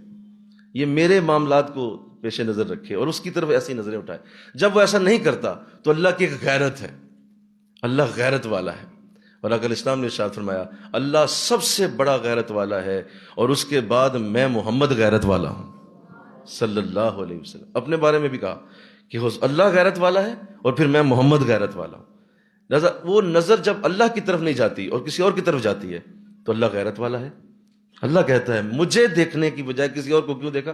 یہ میرے معاملات کو پیش نظر رکھے اور اس کی طرف ایسی نظریں اٹھائے۔ جب وہ ایسا نہیں کرتا تو اللہ کی ایک غیرت ہے، اللہ غیرت والا ہے، اور آقا الاسلام نے ارشاد فرمایا اللہ سب سے بڑا غیرت والا ہے، اور اس کے بعد میں محمد غیرت والا ہوں صلی اللہ علیہ وسلم۔ اپنے بارے میں بھی کہا کہ اللہ غیرت والا ہے اور پھر میں محمد غیرت والا ہوں۔ لہٰذا وہ نظر جب اللہ کی طرف نہیں جاتی اور کسی اور کی طرف جاتی ہے تو اللہ غیرت والا ہے۔ اللہ کہتا ہے مجھے دیکھنے کی بجائے کسی اور کو کیوں دیکھا؟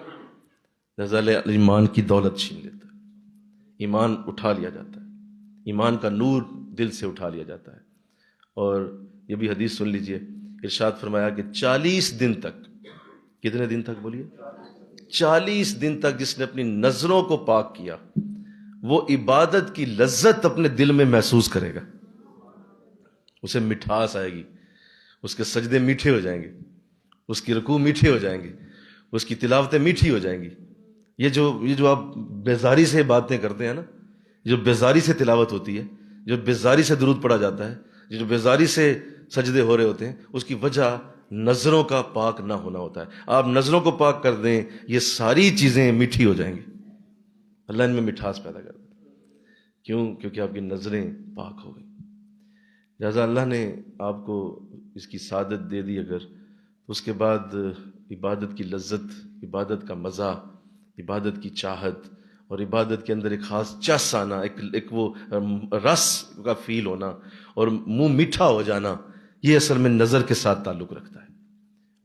لہٰذا ایمان کی دولت چھین لیتا ہے، ایمان اٹھا لیا جاتا ہے، ایمان کا نور دل سے اٹھا لیا جاتا ہے۔ اور یہ بھی حدیث سن لیجئے، ارشاد فرمایا کہ 40 دن تک، کتنے دن تک بولیے؟ 40 دن تک جس نے اپنی نظروں کو پاک کیا وہ عبادت کی لذت اپنے دل میں محسوس کرے گا، اسے مٹھاس آئے گی، اس کے سجدے میٹھے ہو جائیں گے، اس کی رکوع میٹھے ہو جائیں گے، اس کی تلاوتیں میٹھی ہو جائیں گی۔ یہ جو آپ بیزاری سے باتیں کرتے ہیں نا، جو بیزاری سے تلاوت ہوتی ہے، جو بیزاری سے درود پڑھا جاتا ہے، جو بیزاری سے سجدے ہو رہے ہوتے ہیں، اس کی وجہ نظروں کا پاک نہ ہونا ہوتا ہے۔ آپ نظروں کو پاک کر دیں، یہ ساری چیزیں میٹھی ہو جائیں گی، اللہ ان میں مٹھاس پیدا کر دے۔ کیوں؟ کیونکہ آپ کی نظریں پاک ہو گئی۔ لہٰذا اللہ نے آپ کو اس کی سعادت دے دی اگر، تو اس کے بعد عبادت کی لذت، عبادت کا مزہ، عبادت کی چاہت، اور عبادت کے اندر ایک خاص چس آنا، ایک وہ رس کا فیل ہونا اور منہ میٹھا ہو جانا، یہ اصل میں نظر کے ساتھ تعلق رکھتا ہے،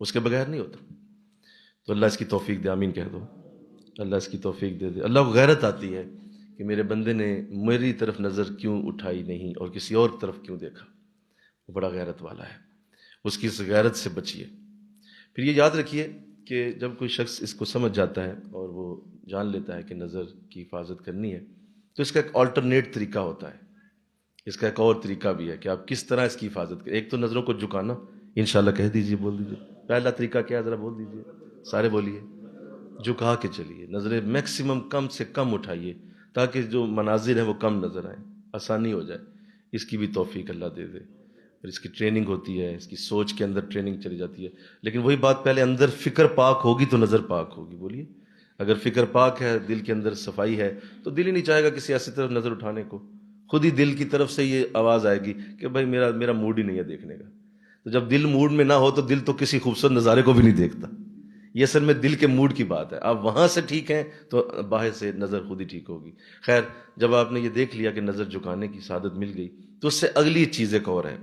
اس کے بغیر نہیں ہوتا۔ تو اللہ اس کی توفیق دے، آمین کہہ دو۔ اللہ اس کی توفیق دے دے۔ اللہ کو غیرت آتی ہے کہ میرے بندے نے میری طرف نظر کیوں اٹھائی نہیں اور کسی اور طرف کیوں دیکھا، وہ بڑا غیرت والا ہے، اس کی اس غیرت سے بچیے۔ پھر یہ یاد رکھیے کہ جب کوئی شخص اس کو سمجھ جاتا ہے اور وہ جان لیتا ہے کہ نظر کی حفاظت کرنی ہے، تو اس کا ایک آلٹرنیٹ طریقہ ہوتا ہے، اس کا ایک اور طریقہ بھی ہے کہ آپ کس طرح اس کی حفاظت کریں۔ ایک تو نظروں کو جھکانا، انشاءاللہ کہہ دیجئے، بول دیجئے، پہلا طریقہ کیا ہے ذرا بول دیجئے، سارے بولیے۔ جھکا کے چلیے، نظریں میکسیمم کم سے کم اٹھائیے تاکہ جو مناظر ہیں وہ کم نظر آئیں، آسانی ہو جائے۔ اس کی بھی توفیق اللہ دے دے۔ پھر اس کی ٹریننگ ہوتی ہے، اس کی سوچ کے اندر ٹریننگ چلی جاتی ہے، لیکن وہی بات، پہلے اندر فکر پاک ہوگی تو نظر پاک ہوگی۔ بولیے، اگر فکر پاک ہے، دل کے اندر صفائی ہے، تو دل ہی نہیں چاہے گا کسی ایسی طرف نظر اٹھانے کو، خود ہی دل کی طرف سے یہ آواز آئے گی کہ بھائی میرا موڈ ہی نہیں ہے دیکھنے کا۔ تو جب دل موڈ میں نہ ہو تو دل تو کسی خوبصورت نظارے کو بھی نہیں دیکھتا۔ یہ اصل میں دل کے موڈ کی بات ہے، آپ وہاں سے ٹھیک ہیں تو باہر سے نظر خود ہی ٹھیک ہوگی۔ خیر، جب آپ نے یہ دیکھ لیا کہ نظر جھکانے کی سعادت مل گئی، تو اس سے اگلی چیز ایک اور ہے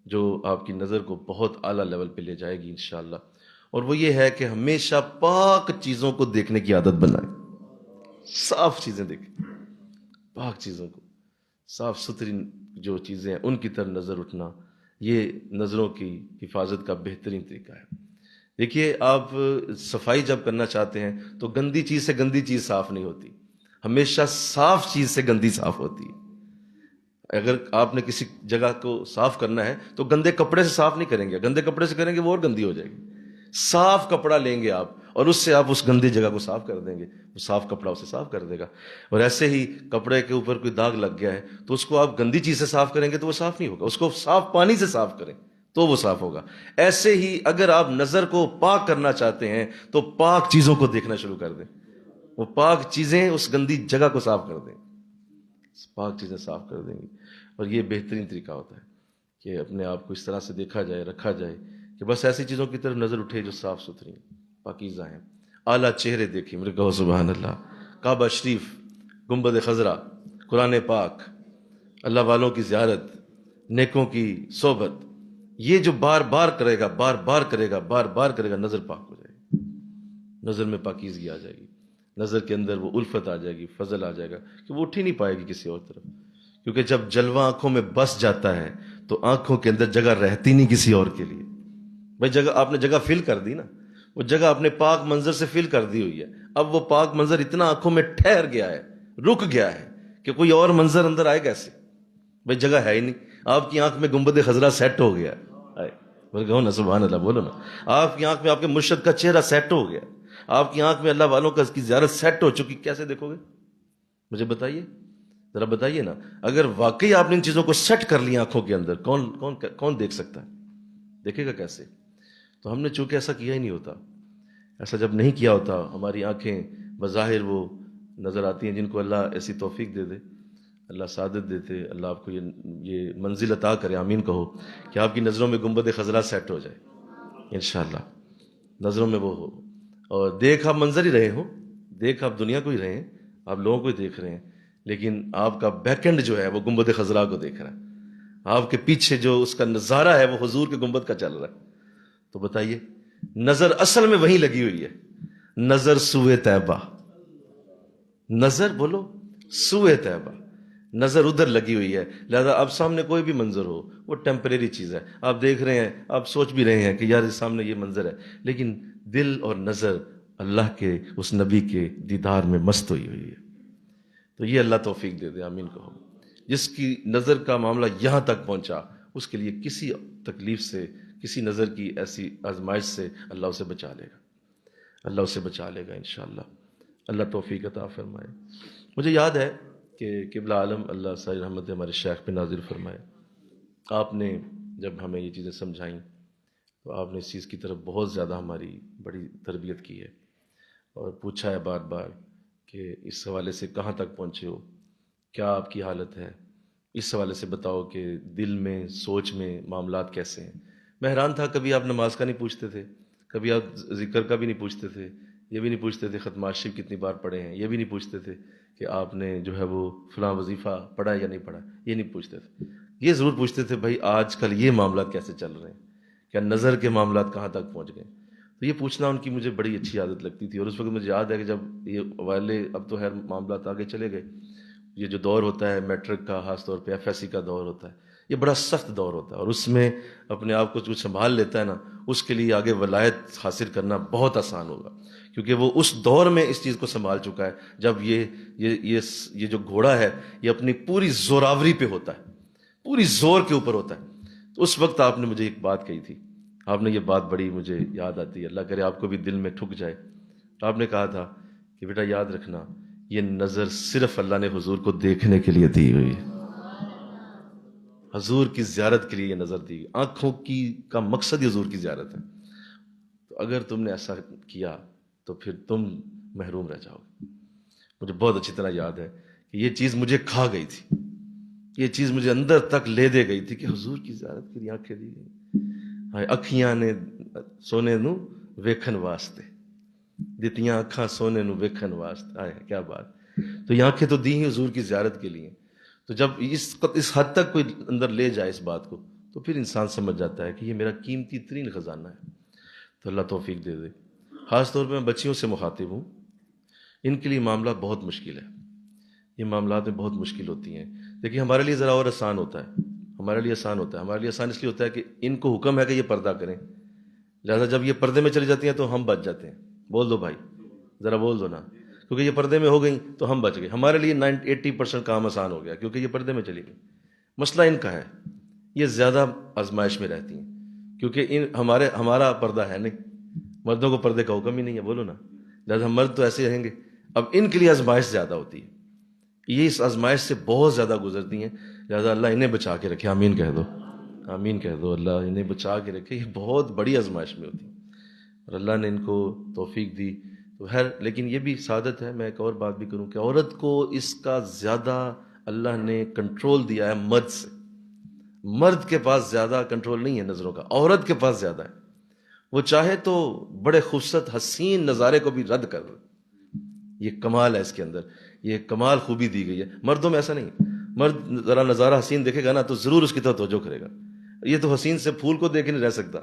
جو آپ کی نظر کو بہت اعلیٰ لیول پہ لے جائے گی انشاءاللہ، اور وہ یہ ہے کہ ہمیشہ پاک چیزوں کو دیکھنے کی عادت بنائیں۔ صاف چیزیں دیکھیں، پاک چیزوں کو، صاف ستھری جو چیزیں ہیں ان کی طرف نظر اٹھنا، یہ نظروں کی حفاظت کا بہترین طریقہ ہے۔ دیکھیے، آپ صفائی جب کرنا چاہتے ہیں تو گندی چیز سے گندی چیز صاف نہیں ہوتی، ہمیشہ صاف چیز سے گندی صاف ہوتی ہے۔ اگر آپ نے کسی جگہ کو صاف کرنا ہے تو گندے کپڑے سے صاف نہیں کریں گے، گندے کپڑے سے کریں گے وہ اور گندی ہو جائے گی۔ صاف کپڑا لیں گے آپ اور اس سے آپ اس گندی جگہ کو صاف کر دیں گے، وہ صاف کپڑا اسے صاف کر دے گا۔ اور ایسے ہی کپڑے کے اوپر کوئی داغ لگ گیا ہے تو اس کو آپ گندی چیز سے صاف کریں گے تو وہ صاف نہیں ہوگا، اس کو صاف پانی سے صاف کریں تو وہ صاف ہوگا۔ ایسے ہی اگر آپ نظر کو پاک کرنا چاہتے ہیں تو پاک چیزوں کو دیکھنا شروع کر دیں، وہ پاک چیزیں اس گندی جگہ کو صاف کر دیں، پاک چیزیں صاف کر دیں گی۔ اور یہ بہترین طریقہ ہوتا ہے کہ اپنے آپ کو اس طرح سے دیکھا جائے، رکھا جائے کہ بس ایسی چیزوں کی طرف نظر اٹھے جو صاف ستھری ہیں، پاکیزہ ہیں۔ اعلیٰ چہرے دیکھیں، میرے کہو سبحان اللہ، کعبہ شریف، گنبد خضرا، قرآن پاک، اللہ والوں کی زیارت، نیکوں کی صحبت، یہ جو بار بار کرے گا، بار بار کرے گا، بار بار کرے گا، نظر پاک ہو جائے گی، نظر میں پاکیزگی آ جائے گی، نظر کے اندر وہ الفت آ جائے گی، فضل آ جائے گا کہ وہ اٹھ ہی نہیں پائے گی کسی اور طرف۔ کیونکہ جب جلوہ آنکھوں میں بس جاتا ہے تو آنکھوں کے اندر جگہ رہتی نہیں کسی اور کے لیے۔ بھائی جگہ آپ نے جگہ فل کر دی نا، وہ جگہ اپنے پاک منظر سے فل کر دی ہوئی ہے، اب وہ پاک منظر اتنا آنکھوں میں ٹھہر گیا ہے، رک گیا ہے کہ کوئی اور منظر اندر آئے کیسے؟ بھائی جگہ ہے ہی نہیں، آپ کی آنکھ میں گنبد خضرا سیٹ ہو گیا ہے، کہو نا سبحان اللہ، بولو نا، آپ کی آنکھ میں آپ کے مرشد کا چہرہ سیٹ ہو گیا، آپ کی آنکھ میں اللہ والوں کا کی زیارت سیٹ ہو چکی، کیسے دیکھو گے؟ مجھے بتائیے ذرا بتائیے نا، اگر واقعی آپ نے ان چیزوں کو سیٹ کر لیا آنکھوں کے اندر، کون دیکھ سکتا ہے؟ دیکھے گا کیسے؟ تو ہم نے چونکہ ایسا کیا ہی نہیں ہوتا، ایسا جب نہیں کیا ہوتا، ہماری آنکھیں بظاہر وہ نظر آتی ہیں جن کو اللہ ایسی توفیق دے دے، اللہ سعادت دیتے، اللہ آپ کو یہ منزل عطا کرے، آمین کہو، کہ آپ کی نظروں میں گنبد خضرا سیٹ ہو جائے انشاءاللہ، نظروں میں وہ ہو، اور دیکھ آپ منظر ہی رہے ہوں، دیکھ آپ دنیا کو ہی رہے ہیں، آپ لوگوں کو ہی دیکھ رہے ہیں، لیکن آپ کا بیک اینڈ جو ہے وہ گنبد خضرا کو دیکھ رہا ہے، آپ کے پیچھے جو اس کا نظارہ ہے وہ حضور کے گنبد کا چل رہا ہے۔ تو بتائیے، نظر اصل میں وہیں لگی ہوئی ہے، نظر سوئے طیبہ، نظر بولو سوئے طیبہ، نظر ادھر لگی ہوئی ہے، لہذا اب سامنے کوئی بھی منظر ہو وہ ٹیمپریری چیز ہے، آپ دیکھ رہے ہیں، آپ سوچ بھی رہے ہیں کہ یار اس سامنے یہ منظر ہے، لیکن دل اور نظر اللہ کے اس نبی کے دیدار میں مست ہوئی ہوئی ہے۔ تو یہ اللہ توفیق دے دے، آمین کہو۔ جس کی نظر کا معاملہ یہاں تک پہنچا، اس کے لیے کسی تکلیف سے، کسی نظر کی ایسی آزمائش سے اللہ اسے بچا لے گا، اللہ اسے بچا لے گا انشاءاللہ۔ اللہ توفیق عطا فرمائے۔ مجھے یاد ہے کہ قبلہ عالم اللہ ساری رحمت ہمارے شیخ پہ نازل فرمائے، آپ نے جب ہمیں یہ چیزیں سمجھائیں تو آپ نے اس چیز کی طرف بہت زیادہ ہماری بڑی تربیت کی ہے، اور پوچھا ہے بار بار کہ اس حوالے سے کہاں تک پہنچے ہو، کیا آپ کی حالت ہے، اس حوالے سے بتاؤ کہ دل میں، سوچ میں معاملات کیسے ہیں۔ میں حیران تھا، کبھی آپ نماز کا نہیں پوچھتے تھے، کبھی آپ ذکر کا بھی نہیں پوچھتے تھے، یہ بھی نہیں پوچھتے تھے ختم شریف کتنی بار پڑھے ہیں، یہ بھی نہیں پوچھتے تھے کہ آپ نے جو ہے وہ فلاں وظیفہ پڑھا یا نہیں پڑھا، یہ نہیں پوچھتے تھے۔ یہ ضرور پوچھتے تھے بھائی آج کل یہ معاملات کیسے چل رہے ہیں، کیا نظر کے معاملات کہاں تک پہنچ گئے۔ تو یہ پوچھنا ان کی مجھے بڑی اچھی عادت لگتی تھی، اور اس وقت مجھے یاد ہے کہ جب یہ والے، اب تو خیر معاملات آگے چلے گئے، یہ جو دور ہوتا ہے میٹرک کا، خاص طور پہ ایف ایس سی کا دور ہوتا ہے، یہ بڑا سخت دور ہوتا ہے، اور اس میں اپنے آپ کو کچھ سنبھال لیتا ہے نا، اس کے لیے آگے ولایت حاصل کرنا بہت آسان ہوگا، کیونکہ وہ اس دور میں اس چیز کو سنبھال چکا ہے جب یہ جو گھوڑا ہے یہ اپنی پوری زوراوری پہ ہوتا ہے، پوری زور کے اوپر ہوتا ہے۔ تو اس وقت آپ نے مجھے ایک بات کہی تھی، آپ نے یہ بات بڑی مجھے یاد آتی ہے، اللہ کرے آپ کو بھی دل میں ٹھک جائے۔ آپ نے کہا تھا کہ بیٹا یاد رکھنا، یہ نظر صرف اللہ نے حضور کو دیکھنے کے لیے دی ہوئی ہے، حضور کی زیارت کے لیے یہ نظر دی گئی، آنکھوں کی کا مقصد ہی حضور کی زیارت ہے۔ تو اگر تم نے ایسا کیا تو پھر تم محروم رہ جاؤ گے۔ مجھے بہت اچھی طرح یاد ہے کہ یہ چیز مجھے کھا گئی تھی، یہ چیز مجھے اندر تک لے دے گئی تھی کہ حضور کی زیارت کے لیے آنکھیں دی گئی، ہائے اکھیاں نے سونے نو ویکھن واسطے، دتیاں اکھاں سونے نو ویکھن واسطے، آئے کیا بات۔ تو یہ آنکھیں تو دی ہیں حضور کی زیارت کے لیے۔ تو جب اس حد تک کوئی اندر لے جائے اس بات کو، تو پھر انسان سمجھ جاتا ہے کہ یہ میرا قیمتی ترین خزانہ ہے۔ تو اللہ توفیق دے دے۔ خاص طور پہ میں بچیوں سے مخاطب ہوں، ان کے لیے معاملات بہت مشکل ہے، یہ معاملات میں بہت مشکل ہوتی ہیں۔ دیکھیے ہمارے لیے ذرا اور آسان ہوتا ہے، ہمارے لیے آسان ہوتا ہے، ہمارے لیے آسان اس لیے ہوتا ہے کہ ان کو حکم ہے کہ یہ پردہ کریں، لہذا جب یہ پردے میں چلی جاتی ہیں تو ہم بچ جاتے ہیں۔ بول دو بھائی، ذرا بول دو نا، کیونکہ یہ پردے میں ہو گئیں تو ہم بچ گئے، ہمارے لیے 80% کام آسان ہو گیا کیونکہ یہ پردے میں چلی گئی۔ مسئلہ ان کا ہے، یہ زیادہ آزمائش میں رہتی ہیں، کیونکہ ہمارا پردہ ہے نہیں، مردوں کو پردے کا حکم ہی نہیں ہے، بولو نا، لہذا ہم مرد تو ایسے رہیں گے۔ اب ان کے لیے آزمائش زیادہ ہوتی ہے، یہ اس آزمائش سے بہت زیادہ گزرتی ہیں، لہذا اللہ انہیں بچا کے رکھے، آمین کہہ دو، آمین کہہ دو، اللہ انہیں بچا کے رکھے، یہ بہت بڑی آزمائش میں ہوتی ہیں، اور اللہ نے ان کو توفیق دی۔ تو لیکن یہ بھی سعادت ہے، میں ایک اور بات بھی کروں کہ عورت کو اس کا زیادہ اللہ نے کنٹرول دیا ہے مرد سے، مرد کے پاس زیادہ کنٹرول نہیں ہے نظروں کا، عورت کے پاس زیادہ ہے۔ وہ چاہے تو بڑے خوبصورت حسین نظارے کو بھی رد کر دے، یہ کمال ہے اس کے اندر، یہ کمال خوبی دی گئی ہے۔ مردوں میں ایسا نہیں، مرد ذرا نظارہ حسین دیکھے گا نا تو ضرور اس کی طرف توجہ کرے گا، یہ تو حسین سے پھول کو دیکھ نہیں رہ سکتا،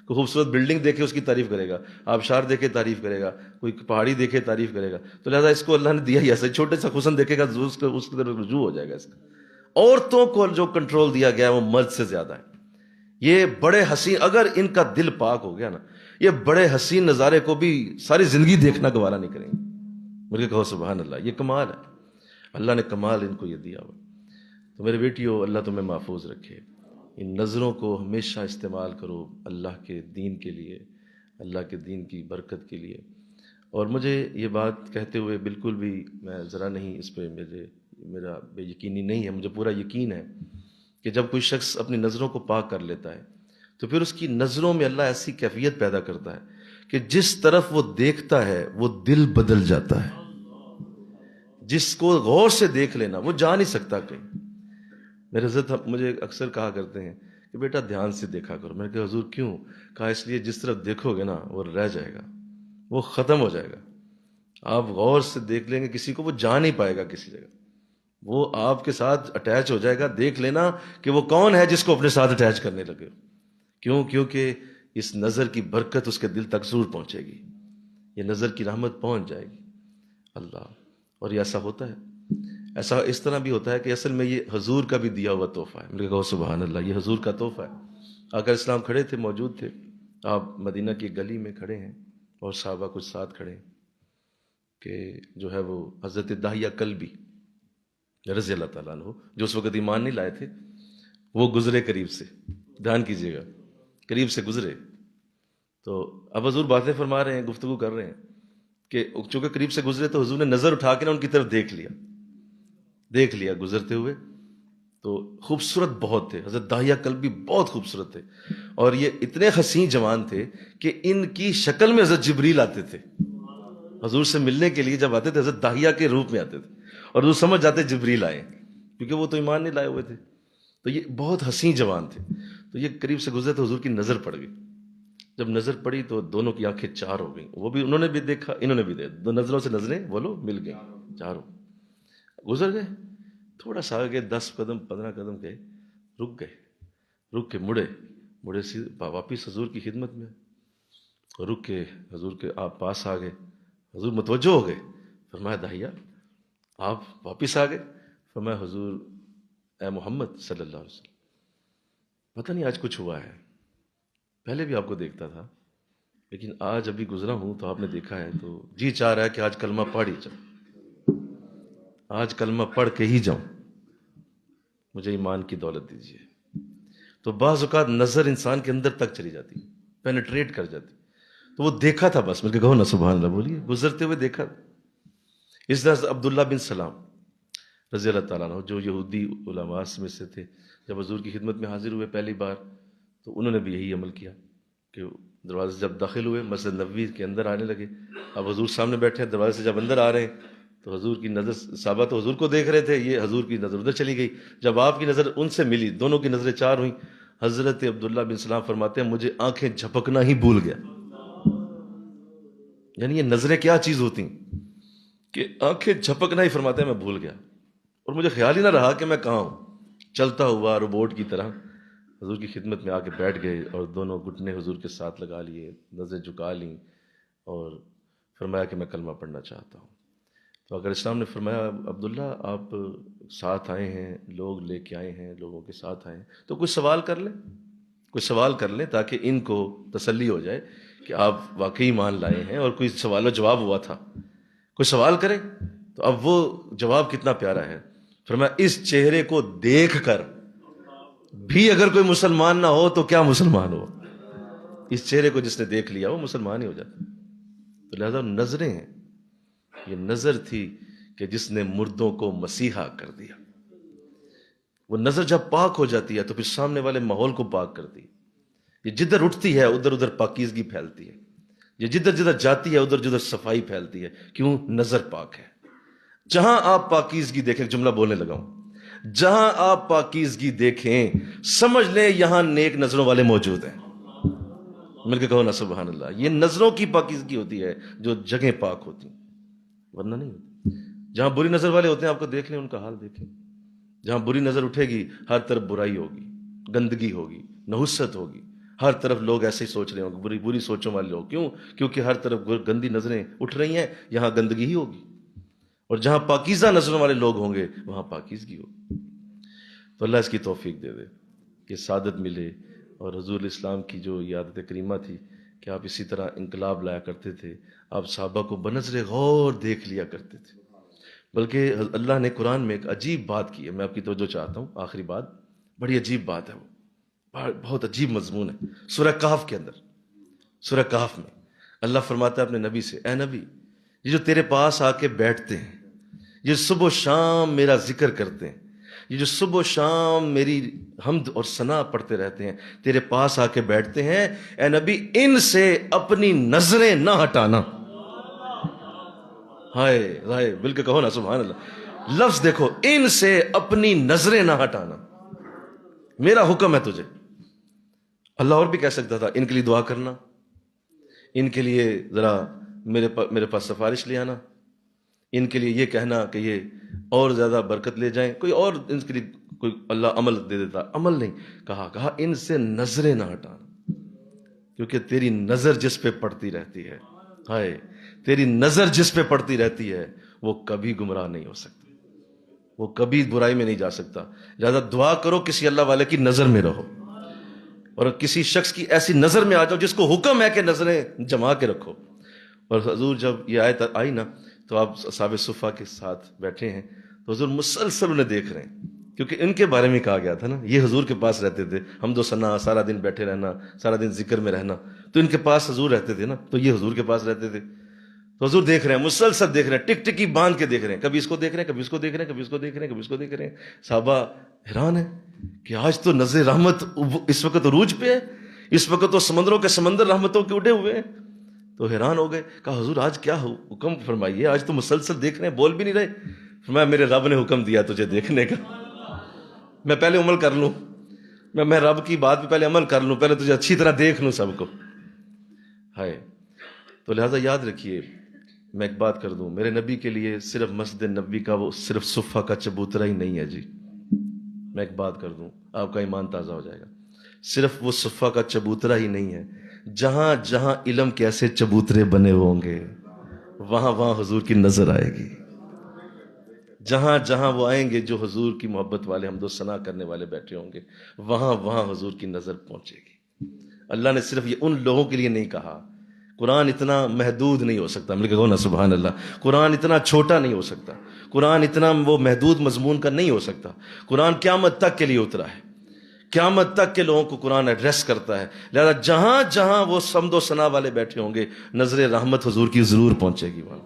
کوئی خوبصورت بلڈنگ دیکھے اس کی تعریف کرے گا، آبشار دیکھے تعریف کرے گا، کوئی پہاڑی دیکھے تعریف کرے گا، تو لہٰذا اس کو اللہ نے دیا ہی ایسا، چھوٹے سا حسن دیکھے گا اس کی طرف رجوع ہو جائے گا اس کا۔ عورتوں کو جو کنٹرول دیا گیا ہے وہ مرد سے زیادہ ہے۔ یہ بڑے حسین، اگر ان کا دل پاک ہو گیا نا، یہ بڑے حسین نظارے کو بھی ساری زندگی دیکھنا گوارا نہیں کریں گے۔ مجھے کہو سبحان اللہ، یہ کمال ہے، اللہ نے کمال ان کو یہ دیا ہوا۔ تو میرے بیٹیو، اللہ تمہیں محفوظ رکھے، ان نظروں کو ہمیشہ استعمال کرو اللہ کے دین کے لیے، اللہ کے دین کی برکت کے لیے۔ اور مجھے یہ بات کہتے ہوئے بالکل بھی میں ذرا نہیں اس پہ مجھے میرا بے یقینی نہیں ہے، مجھے پورا یقین ہے کہ جب کوئی شخص اپنی نظروں کو پاک کر لیتا ہے تو پھر اس کی نظروں میں اللہ ایسی کیفیت پیدا کرتا ہے کہ جس طرف وہ دیکھتا ہے وہ دل بدل جاتا ہے. جس کو غور سے دیکھ لینا وہ جا نہیں سکتا کہیں. میرے حضرت مجھے اکثر کہا کرتے ہیں کہ بیٹا دھیان سے دیکھا کرو. میں نے کہا حضور کیوں؟ کہا اس لیے جس طرف دیکھو گے نا وہ رہ جائے گا، وہ ختم ہو جائے گا. آپ غور سے دیکھ لیں گے کسی کو، وہ جا نہیں پائے گا کسی جگہ، وہ آپ کے ساتھ اٹیچ ہو جائے گا. دیکھ لینا کہ وہ کون ہے جس کو اپنے ساتھ اٹیچ کرنے لگے. کیوں؟ کیونکہ اس نظر کی برکت اس کے دل تک ضرور پہنچے گی، یہ نظر کی رحمت پہنچ جائے گی. اللہ. اور یہ ایسا ہوتا ہے، ایسا اس طرح بھی ہوتا ہے کہ اصل میں یہ حضور کا بھی دیا ہوا تحفہ ہے. میرے کہو سبحان اللہ، یہ حضور کا تحفہ ہے. آقا اسلام کھڑے تھے، موجود تھے. آپ مدینہ کی گلی میں کھڑے ہیں اور صحابہ کچھ ساتھ کھڑے ہیں کہ جو ہے وہ حضرت داہیہ کلبی رضی اللہ تعالیٰ عنہ جو اس وقت ایمان نہیں لائے تھے، وہ گزرے قریب سے. دھیان کیجیے گا، قریب سے گزرے. تو اب حضور باتیں فرما رہے ہیں، گفتگو کر رہے ہیں کہ چونکہ قریب سے گزرے تو حضور نے نظر اٹھا کے نا ان کی طرف دیکھ لیا گزرتے ہوئے. تو خوبصورت بہت تھے حضرت داہیہ کلبی، بہت خوبصورت تھے. اور یہ اتنے حسین جوان تھے کہ ان کی شکل میں حضرت جبریل آتے تھے. حضور سے ملنے کے لیے جب آتے تھے حضرت داہیہ کے روپ میں آتے تھے اور حضور سمجھ جاتے جبریل آئے، کیونکہ وہ تو ایمان نہیں لائے ہوئے تھے. تو یہ بہت حسین جوان تھے. تو یہ قریب سے گزرے تو حضور کی نظر پڑ گئی. جب نظر پڑی تو دونوں کی آنکھیں چار ہو گئیں. وہ بھی، انہوں نے بھی دیکھا، انہوں نے بھی دیکھا. دو نظروں سے نظریں بولو مل گئیں، چاروں گزر گئے. تھوڑا سا آگے 10 قدم 15 قدم گئے، رک کے مڑے واپس حضور کی خدمت میں. رک کے حضور کے آپ پاس آ گئے. حضور متوجہ ہو گئے. فرمایا داہیہ آپ واپس آ گئے؟ فرمایا حضور اے محمد صلی اللہ علیہ وسلم، پتہ نہیں آج کچھ ہوا ہے، پہلے بھی آپ کو دیکھتا تھا لیکن آج ابھی گزرا ہوں تو آپ نے دیکھا ہے تو جی چاہ رہا ہے کہ آج کلمہ پڑھ ہی جاؤں، آج کلمہ پڑھ کے ہی جاؤں، مجھے ایمان کی دولت دیجیے. تو بعض اوقات نظر انسان کے اندر تک چلی جاتی، پینیٹریٹ کر جاتی. تو وہ دیکھا تھا بس. مل کے کہو نا سبحان اللہ، بولیے. گزرتے ہوئے دیکھا. اس طرح سے عبداللہ بن سلام رضی اللہ تعالیٰ عنہ جو یہودی علماء میں سے تھے، جب حضور کی خدمت میں حاضر ہوئے پہلی بار تو انہوں نے بھی یہی عمل کیا کہ دروازے سے جب داخل ہوئے مسجد نبوی کے اندر آنے لگے. اب حضور سامنے بیٹھے ہیں، دروازے سے جب اندر آ رہے ہیں تو حضور کی نظر، صحابہ تو حضور کو دیکھ رہے تھے، یہ حضور کی نظر ادھر چلی گئی. جب آپ کی نظر ان سے ملی، دونوں کی نظریں چار ہوئیں. حضرت عبداللہ بن سلام فرماتے ہیں مجھے آنکھیں جھپکنا ہی بھول گیا. یعنی یہ نظریں کیا چیز ہوتی ہیں کہ آنکھیں جھپکنا ہی، فرماتے ہیں میں بھول گیا اور مجھے خیال ہی نہ رہا کہ میں کہاں ہوں. چلتا ہوا روبوٹ کی طرح حضور کی خدمت میں آ کے بیٹھ گئے اور دونوں گھٹنے حضور کے ساتھ لگا لیے، نظریں جھکا لیں اور فرمایا کہ میں کلمہ پڑھنا چاہتا ہوں. تو اگر اسلام نے فرمایا عبداللہ آپ ساتھ آئے ہیں، لوگ لے کے آئے ہیں، لوگوں کے ساتھ آئے ہیں، تو کچھ سوال کر لیں، تاکہ ان کو تسلی ہو جائے کہ آپ واقعی مان لائے ہیں اور کوئی سوال و جواب ہوا تھا. کوئی سوال کرے تو اب وہ جواب کتنا پیارا ہے. فرمایا اس چہرے کو دیکھ کر بھی اگر کوئی مسلمان نہ ہو تو کیا مسلمان ہو؟ اس چہرے کو جس نے دیکھ لیا وہ مسلمان ہی ہو جاتا. تو لہذا نظریں ہیں، یہ نظر تھی کہ جس نے مردوں کو مسیحا کر دیا. وہ نظر جب پاک ہو جاتی ہے تو پھر سامنے والے ماحول کو پاک کرتی ہے. یہ جدھر اٹھتی ہے ادھر ادھر پاکیزگی پھیلتی ہے، یہ جدھر جدھر جاتی ہے ادھر جدھر صفائی پھیلتی ہے. کیوں؟ نظر پاک ہے. جہاں آپ پاکیزگی دیکھیں، جملہ بولنے لگا ہوں، جہاں آپ پاکیزگی دیکھیں سمجھ لیں یہاں نیک نظروں والے موجود ہیں. مل کے کہو نا سبحان اللہ. یہ نظروں کی پاکیزگی ہوتی ہے جو جگہیں پاک ہوتی ہیں، ورنہ نہیں ہوتی. جہاں بری نظر والے ہوتے ہیں آپ کو دیکھ لیں، ان کا حال دیکھیں. جہاں بری نظر اٹھے گی ہر طرف برائی ہوگی، گندگی ہوگی، نحوست ہوگی. ہر طرف لوگ ایسے ہی سوچ رہے ہوں گے، بری سوچوں والے لوگ. کیوں؟ کیونکہ ہر طرف گندی نظریں اٹھ رہی ہیں، یہاں گندگی ہی ہوگی. اور جہاں پاکیزہ نظروں والے لوگ ہوں گے وہاں پاکیزگی ہوگی. تو اللہ اس کی توفیق دے دے کہ سعادت ملے. اور حضور اسلام کی جو یہ عادت کریمہ تھی کہ آپ اسی طرح انقلاب لایا کرتے تھے. آپ صحابہ کو بنظر غور دیکھ لیا کرتے تھے. بلکہ اللہ نے قرآن میں ایک عجیب بات کی ہے، میں آپ کی توجہ چاہتا ہوں. آخری بات، بڑی عجیب بات ہے، وہ بہت عجیب مضمون ہے. سورہ کہف کے اندر، سورہ کہف میں اللہ فرماتا ہے اپنے نبی سے، اے نبی، یہ جو تیرے پاس آ کے بیٹھتے ہیں، یہ صبح و شام میرا ذکر کرتے ہیں، یہ جو صبح و شام میری حمد اور ثنا پڑھتے رہتے ہیں، تیرے پاس آ کے بیٹھتے ہیں، اے نبی ان سے اپنی نظریں نہ ہٹانا۔ ہائے ہائے، بل کے کہو نا سبحان اللہ، لفظ دیکھو، ان سے اپنی نظریں نہ ہٹانا، میرا حکم ہے تجھے۔ اللہ اور بھی کہہ سکتا تھا ان کے لیے دعا کرنا، ان کے لیے ذرا میرے پاس سفارش لے آنا، ان کے لیے یہ کہنا کہ یہ اور زیادہ برکت لے جائیں، کوئی اور ان کے لیے کوئی اللہ عمل دے دیتا، عمل نہیں کہا ان سے نظریں نہ ہٹانا، کیونکہ تیری نظر جس پہ پڑتی رہتی ہے، ہائے تیری نظر جس پہ پڑتی رہتی ہے وہ کبھی گمراہ نہیں ہو سکتا، وہ کبھی برائی میں نہیں جا سکتا۔ لہذا دعا کرو کسی اللہ والے کی نظر میں رہو، اور کسی شخص کی ایسی نظر میں آ جاؤ جس کو حکم ہے کہ نظریں جما کے رکھو۔ اور حضور جب یہ آیت آئی نا تو آپ اصحاب صفہ کے ساتھ بیٹھے ہیں تو حضور مسلسل انہیں دیکھ رہے ہیں، کیونکہ ان کے بارے میں کہا گیا تھا نا، یہ حضور کے پاس رہتے تھے، حمد و ثنا سارا دن بیٹھے رہنا، سارا دن ذکر میں رہنا، تو ان کے پاس حضور رہتے تھے نا، تو یہ حضور کے پاس رہتے تھے، تو حضور دیکھ رہے ہیں، مسلسل دیکھ رہے ہیں، ٹک ٹکی باندھ کے دیکھ رہے ہیں، کبھی اس کو دیکھ رہے ہیں، کبھی اس کو دیکھ رہے ہیں، کبھی اس کو دیکھ رہے ہیں، کبھی اس کو دیکھ رہے ہیں۔ صحابہ حیران ہیں کہ آج تو نظر رحمت اس وقت عروج پہ ہے، اس وقت تو سمندروں کے سمندر رحمتوں کے اٹھے ہوئے ہیں، تو حیران ہو گئے، کہا حضور آج کیا حکم فرمائیے، آج تو مسلسل دیکھ رہے ہیں، بول بھی نہیں رہے۔ فرمایا میرے رب نے حکم دیا تجھے دیکھنے کا، میں پہلے عمل کر لوں، میں رب کی بات پہ پہلے عمل کر لوں، پہلے تجھے اچھی طرح دیکھ لوں سب کو۔ ہائے، تو لہٰذا یاد رکھیے، میں ایک بات کر دوں، میرے نبی کے لیے صرف مسجد نبوی کا وہ صرف صفہ کا چبوترا ہی نہیں ہے جی، میں ایک بات کر دوں، آپ کا ایمان تازہ ہو جائے گا، صرف وہ صفہ کا چبوترا ہی نہیں ہے، جہاں جہاں علم کے ایسے چبوترے بنے ہوں گے وہاں وہاں حضور کی نظر آئے گی، جہاں جہاں وہ آئیں گے جو حضور کی محبت والے حمد و ثنا کرنے والے بیٹھے ہوں گے وہاں وہاں حضور کی نظر پہنچے گی۔ اللہ نے صرف یہ ان لوگوں کے لیے نہیں کہا، قرآن اتنا محدود نہیں ہو سکتا، مل کے کہو نا سبحان اللہ، قرآن اتنا چھوٹا نہیں ہو سکتا، قرآن اتنا وہ محدود مضمون کا نہیں ہو سکتا، قرآن قیامت تک کے لیے اترا ہے، قیامت تک کے لوگوں کو قرآن ایڈریس کرتا ہے، لہذا جہاں جہاں وہ حمد و ثنا والے بیٹھے ہوں گے نظر رحمت حضور کی ضرور پہنچے گی وہاں۔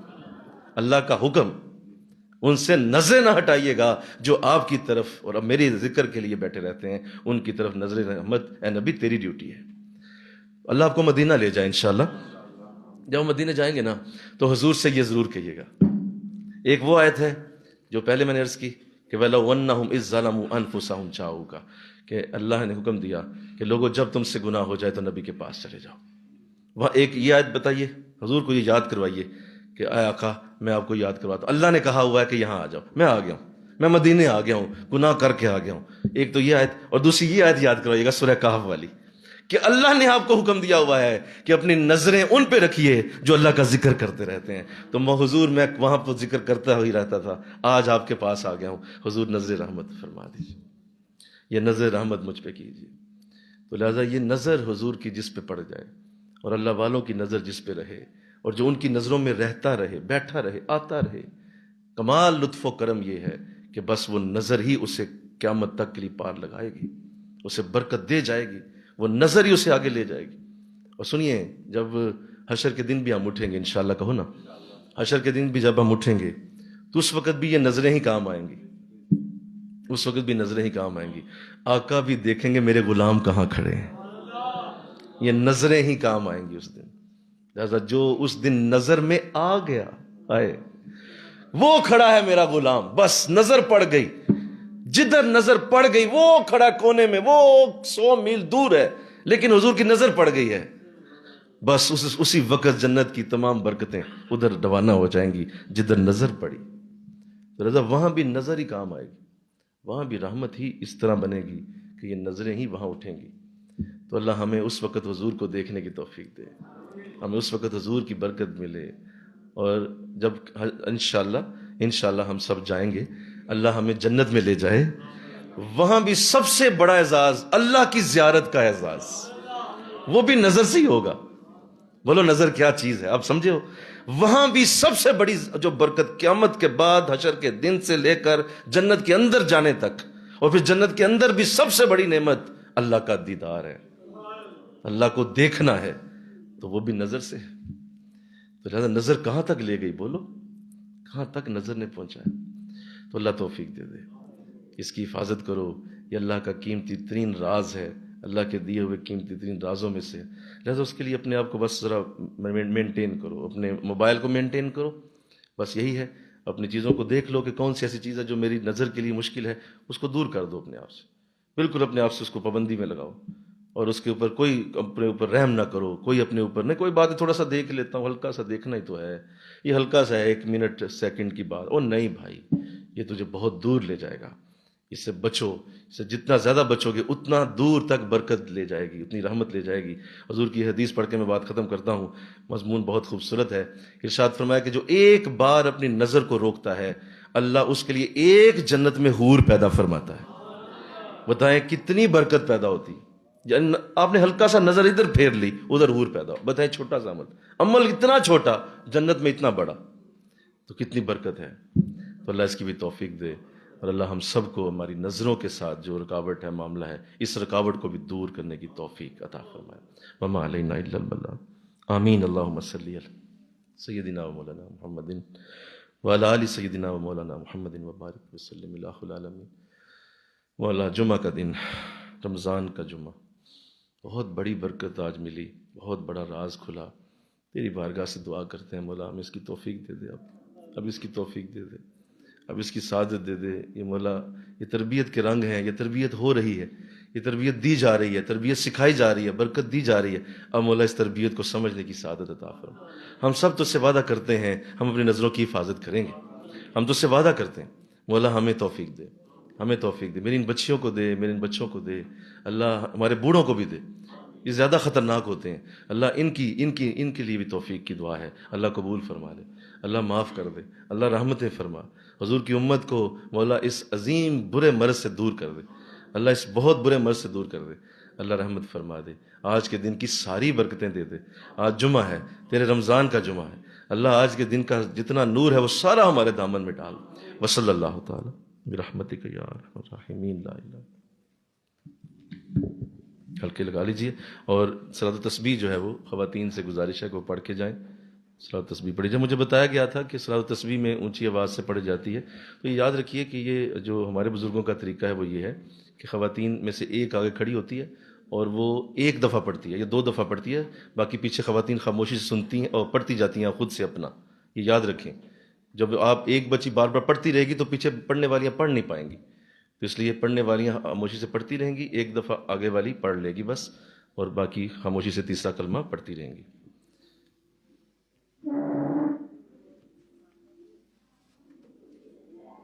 اللہ کا حکم، ان سے نظر نہ ہٹائیے گا جو آپ کی طرف اور اب میری ذکر کے لیے بیٹھے رہتے ہیں، ان کی طرف نظر رحمت، اے نبی تیری ڈیوٹی ہے۔ اللہ آپ کو مدینہ لے جائے انشاءاللہ، جب مدینہ جائیں گے نا تو حضور سے یہ ضرور کہیے گا، ایک وہ آیت ہے جو پہلے میں نے عرض کی کہ وَلَوْ أَنَّهُمْ إِذْ ظَلَمُوا أَنفُسَهُمْ جَاءُوكَ، کہ اللہ نے حکم دیا کہ لوگوں جب تم سے گناہ ہو جائے تو نبی کے پاس چلے جاؤ۔ وہاں ایک یہ آیت بتائیے، حضور کو یہ یاد کروائیے کہ اے آقا میں آپ کو یاد کرواتا ہوں، اللہ نے کہا ہوا ہے کہ یہاں آ جاؤ، میں آ گیا ہوں، میں مدینے آ گیا ہوں، گناہ کر کے آ گیا ہوں۔ ایک تو یہ آیت، اور دوسری یہ آیت یاد کروائیے گا سورہ کہف والی، کہ اللہ نے آپ کو حکم دیا ہوا ہے کہ اپنی نظریں ان پہ رکھیے جو اللہ کا ذکر کرتے رہتے ہیں۔ تو حضور میں وہاں پہ ذکر کرتا ہی رہتا تھا، آج آپ کے پاس آ گیا ہوں، حضور نظر رحمت فرما دیجیے، یہ نظر رحمت مجھ پہ کیجیے۔ تو لہٰذا یہ نظر حضور کی جس پہ پڑ جائے اور اللہ والوں کی نظر جس پہ رہے اور جو ان کی نظروں میں رہتا رہے، بیٹھا رہے، آتا رہے، کمال لطف و کرم یہ ہے کہ بس وہ نظر ہی اسے قیامت تک کے لیے پار لگائے گی، اسے برکت دے جائے گی، وہ نظر ہی اسے آگے لے جائے گی۔ اور سنیے، جب حشر کے دن بھی ہم اٹھیں گے انشاءاللہ، کہو نا، حشر کے دن بھی جب ہم اٹھیں گے تو اس وقت بھی یہ نظریں ہی کام آئیں گی، اس وقت بھی نظریں ہی کام آئیں گی، آقا بھی دیکھیں گے میرے غلام کہاں کھڑے ہیں، یہ نظریں ہی کام آئیں گی اس دن۔ لہذا جو اس دن نظر میں آ گیا، آئے وہ کھڑا ہے میرا غلام، بس نظر پڑ گئی، جدھر نظر پڑ گئی وہ کھڑا کونے میں، وہ 100 میل دور ہے لیکن حضور کی نظر پڑ گئی ہے، بس اسی وقت جنت کی تمام برکتیں ادھر روانہ ہو جائیں گی جدھر نظر پڑی۔ تو رضا وہاں بھی نظر ہی کام آئے گی، وہاں بھی رحمت ہی اس طرح بنے گی کہ یہ نظریں ہی وہاں اٹھیں گی۔ تو اللہ ہمیں اس وقت حضور کو دیکھنے کی توفیق دے، ہمیں اس وقت حضور کی برکت ملے، اور جب انشاءاللہ ہم سب جائیں گے، اللہ ہمیں جنت میں لے جائے، وہاں بھی سب سے بڑا اعزاز اللہ کی زیارت کا اعزاز، وہ بھی نظر سے ہی ہوگا۔ بولو نظر کیا چیز ہے، آپ سمجھے ہو؟ وہاں بھی سب سے بڑی جو برکت قیامت کے بعد حشر کے دن سے لے کر جنت کے اندر جانے تک، اور پھر جنت کے اندر بھی سب سے بڑی نعمت اللہ کا دیدار ہے، اللہ کو دیکھنا ہے، تو وہ بھی نظر سے ہے۔ تو لہذا نظر کہاں تک لے گئی، بولو کہاں تک نظر نے پہنچایا؟ تو اللہ توفیق دے دے، اس کی حفاظت کرو، یہ اللہ کا قیمتی ترین راز ہے، اللہ کے دیے ہوئے قیمتی ترین رازوں میں سے، لہذا اس کے لیے اپنے آپ کو بس ذرا مینٹین کرو، اپنے موبائل کو مینٹین کرو، بس یہی ہے، اپنی چیزوں کو دیکھ لو کہ کون سی ایسی چیز ہے جو میری نظر کے لیے مشکل ہے، اس کو دور کر دو اپنے آپ سے، بالکل اپنے آپ سے اس کو پابندی میں لگاؤ، اور اس کے اوپر کوئی اپنے اوپر رحم نہ کرو، کوئی اپنے اوپر نہیں، کوئی بات تھوڑا سا دیکھ لیتا ہوں، ہلکا سا دیکھنا ہی تو ہے، یہ ہلکا سا ہے 1 منٹ سیکنڈ کی بات، او نہیں بھائی، یہ تجھے بہت دور لے جائے گا، اس سے بچو، اس سے جتنا زیادہ بچو گے اتنا دور تک برکت لے جائے گی، اتنی رحمت لے جائے گی۔ حضور کی حدیث پڑھ کے میں بات ختم کرتا ہوں، مضمون بہت خوبصورت ہے، ارشاد فرمایا کہ جو ایک بار اپنی نظر کو روکتا ہے اللہ اس کے لیے ایک جنت میں حور پیدا فرماتا ہے۔ بتائیں کتنی برکت پیدا ہوتی، آپ نے ہلکا سا نظر ادھر پھیر لی ادھر حور پیدا ہو، بتائیں چھوٹا سا عمل اتنا چھوٹا جنت میں اتنا بڑا، تو کتنی برکت ہے۔ تو اللہ اس کی بھی توفیق دے، اور اللہ ہم سب کو ہماری نظروں کے ساتھ جو رکاوٹ ہے، معاملہ ہے، اس رکاوٹ کو بھی دور کرنے کی توفیق عطا فرمائے۔ وما علینا الا البلاغ، آمین۔ اللہم صلی علی سیدنا و مولانا محمد وعلی آل سیدنا و مولانا محمد وبارک وسلم الہ العالمین۔ مولا جمعہ کا دن، رمضان کا جمعہ، بہت بڑی برکت آج ملی، بہت بڑا راز کھلا، تیری بارگاہ سے دعا کرتے ہیں مولا ہمیں اس کی توفیق دے دے، اب اس کی توفیق دے دے، اب اس کی سعادت دے دے۔ یہ مولا یہ تربیت کے رنگ ہیں، یہ تربیت ہو رہی ہے، یہ تربیت دی جا رہی ہے، تربیت سکھائی جا رہی ہے، برکت دی جا رہی ہے، اب مولا اس تربیت کو سمجھنے کی سعادت عطا فرما۔ ہم سب تو سے وعدہ کرتے ہیں ہم اپنی نظروں کی حفاظت کریں گے، ہم تو سے وعدہ کرتے ہیں، مولا ہمیں توفیق دے، ہمیں توفیق دے، میری ان بچیوں کو دے، میرے ان بچوں کو دے، اللہ ہمارے بوڑھوں کو بھی دے، یہ زیادہ خطرناک ہوتے ہیں، اللہ ان کے لیے بھی توفیق کی دعا ہے، اللہ قبول فرما لے، اللہ معاف کر دے، اللہ رحمتیں فرما، حضور کی امت کو مولا اس عظیم برے مرض سے دور کر دے، اللہ اس بہت برے مرض سے دور کر دے، اللہ رحمت فرما دے، آج کے دن کی ساری برکتیں دے دے، آج جمعہ ہے، تیرے رمضان کا جمعہ ہے، اللہ آج کے دن کا جتنا نور ہے وہ سارا ہمارے دامن میں ڈال، وصلی اللہ تعالی برحمتک یا ارحم الراحمین لا الہ۔ ہلکے لگا لیجئے، اور صلاۃ التسبیح جو ہے وہ خواتین سے گزارش ہے کہ وہ پڑھ کے جائیں، صلاۃ التسبیح پڑھی جب مجھے بتایا گیا تھا کہ صلاۃ التسبیح میں اونچی آواز سے پڑھی جاتی ہے، تو یہ یاد رکھیے کہ یہ جو ہمارے بزرگوں کا طریقہ ہے وہ یہ ہے کہ خواتین میں سے ایک آگے کھڑی ہوتی ہے اور وہ ایک دفعہ پڑھتی ہے یا 2 دفعہ پڑھتی ہے، باقی پیچھے خواتین خاموشی سے سنتی ہیں اور پڑھتی جاتی ہیں خود سے اپنا، یہ یاد رکھیں۔ جب آپ ایک بچی بار بار پڑھتی رہے گی تو پیچھے پڑھنے والیاں پڑھ نہیں پائیں گی، تو اس لیے پڑھنے والیاں خاموشی سے پڑھتی رہیں گی، ایک دفعہ آگے والی پڑھ لے گی بس، اور باقی خاموشی سے تیسرا کلمہ پڑھتی رہیں گی۔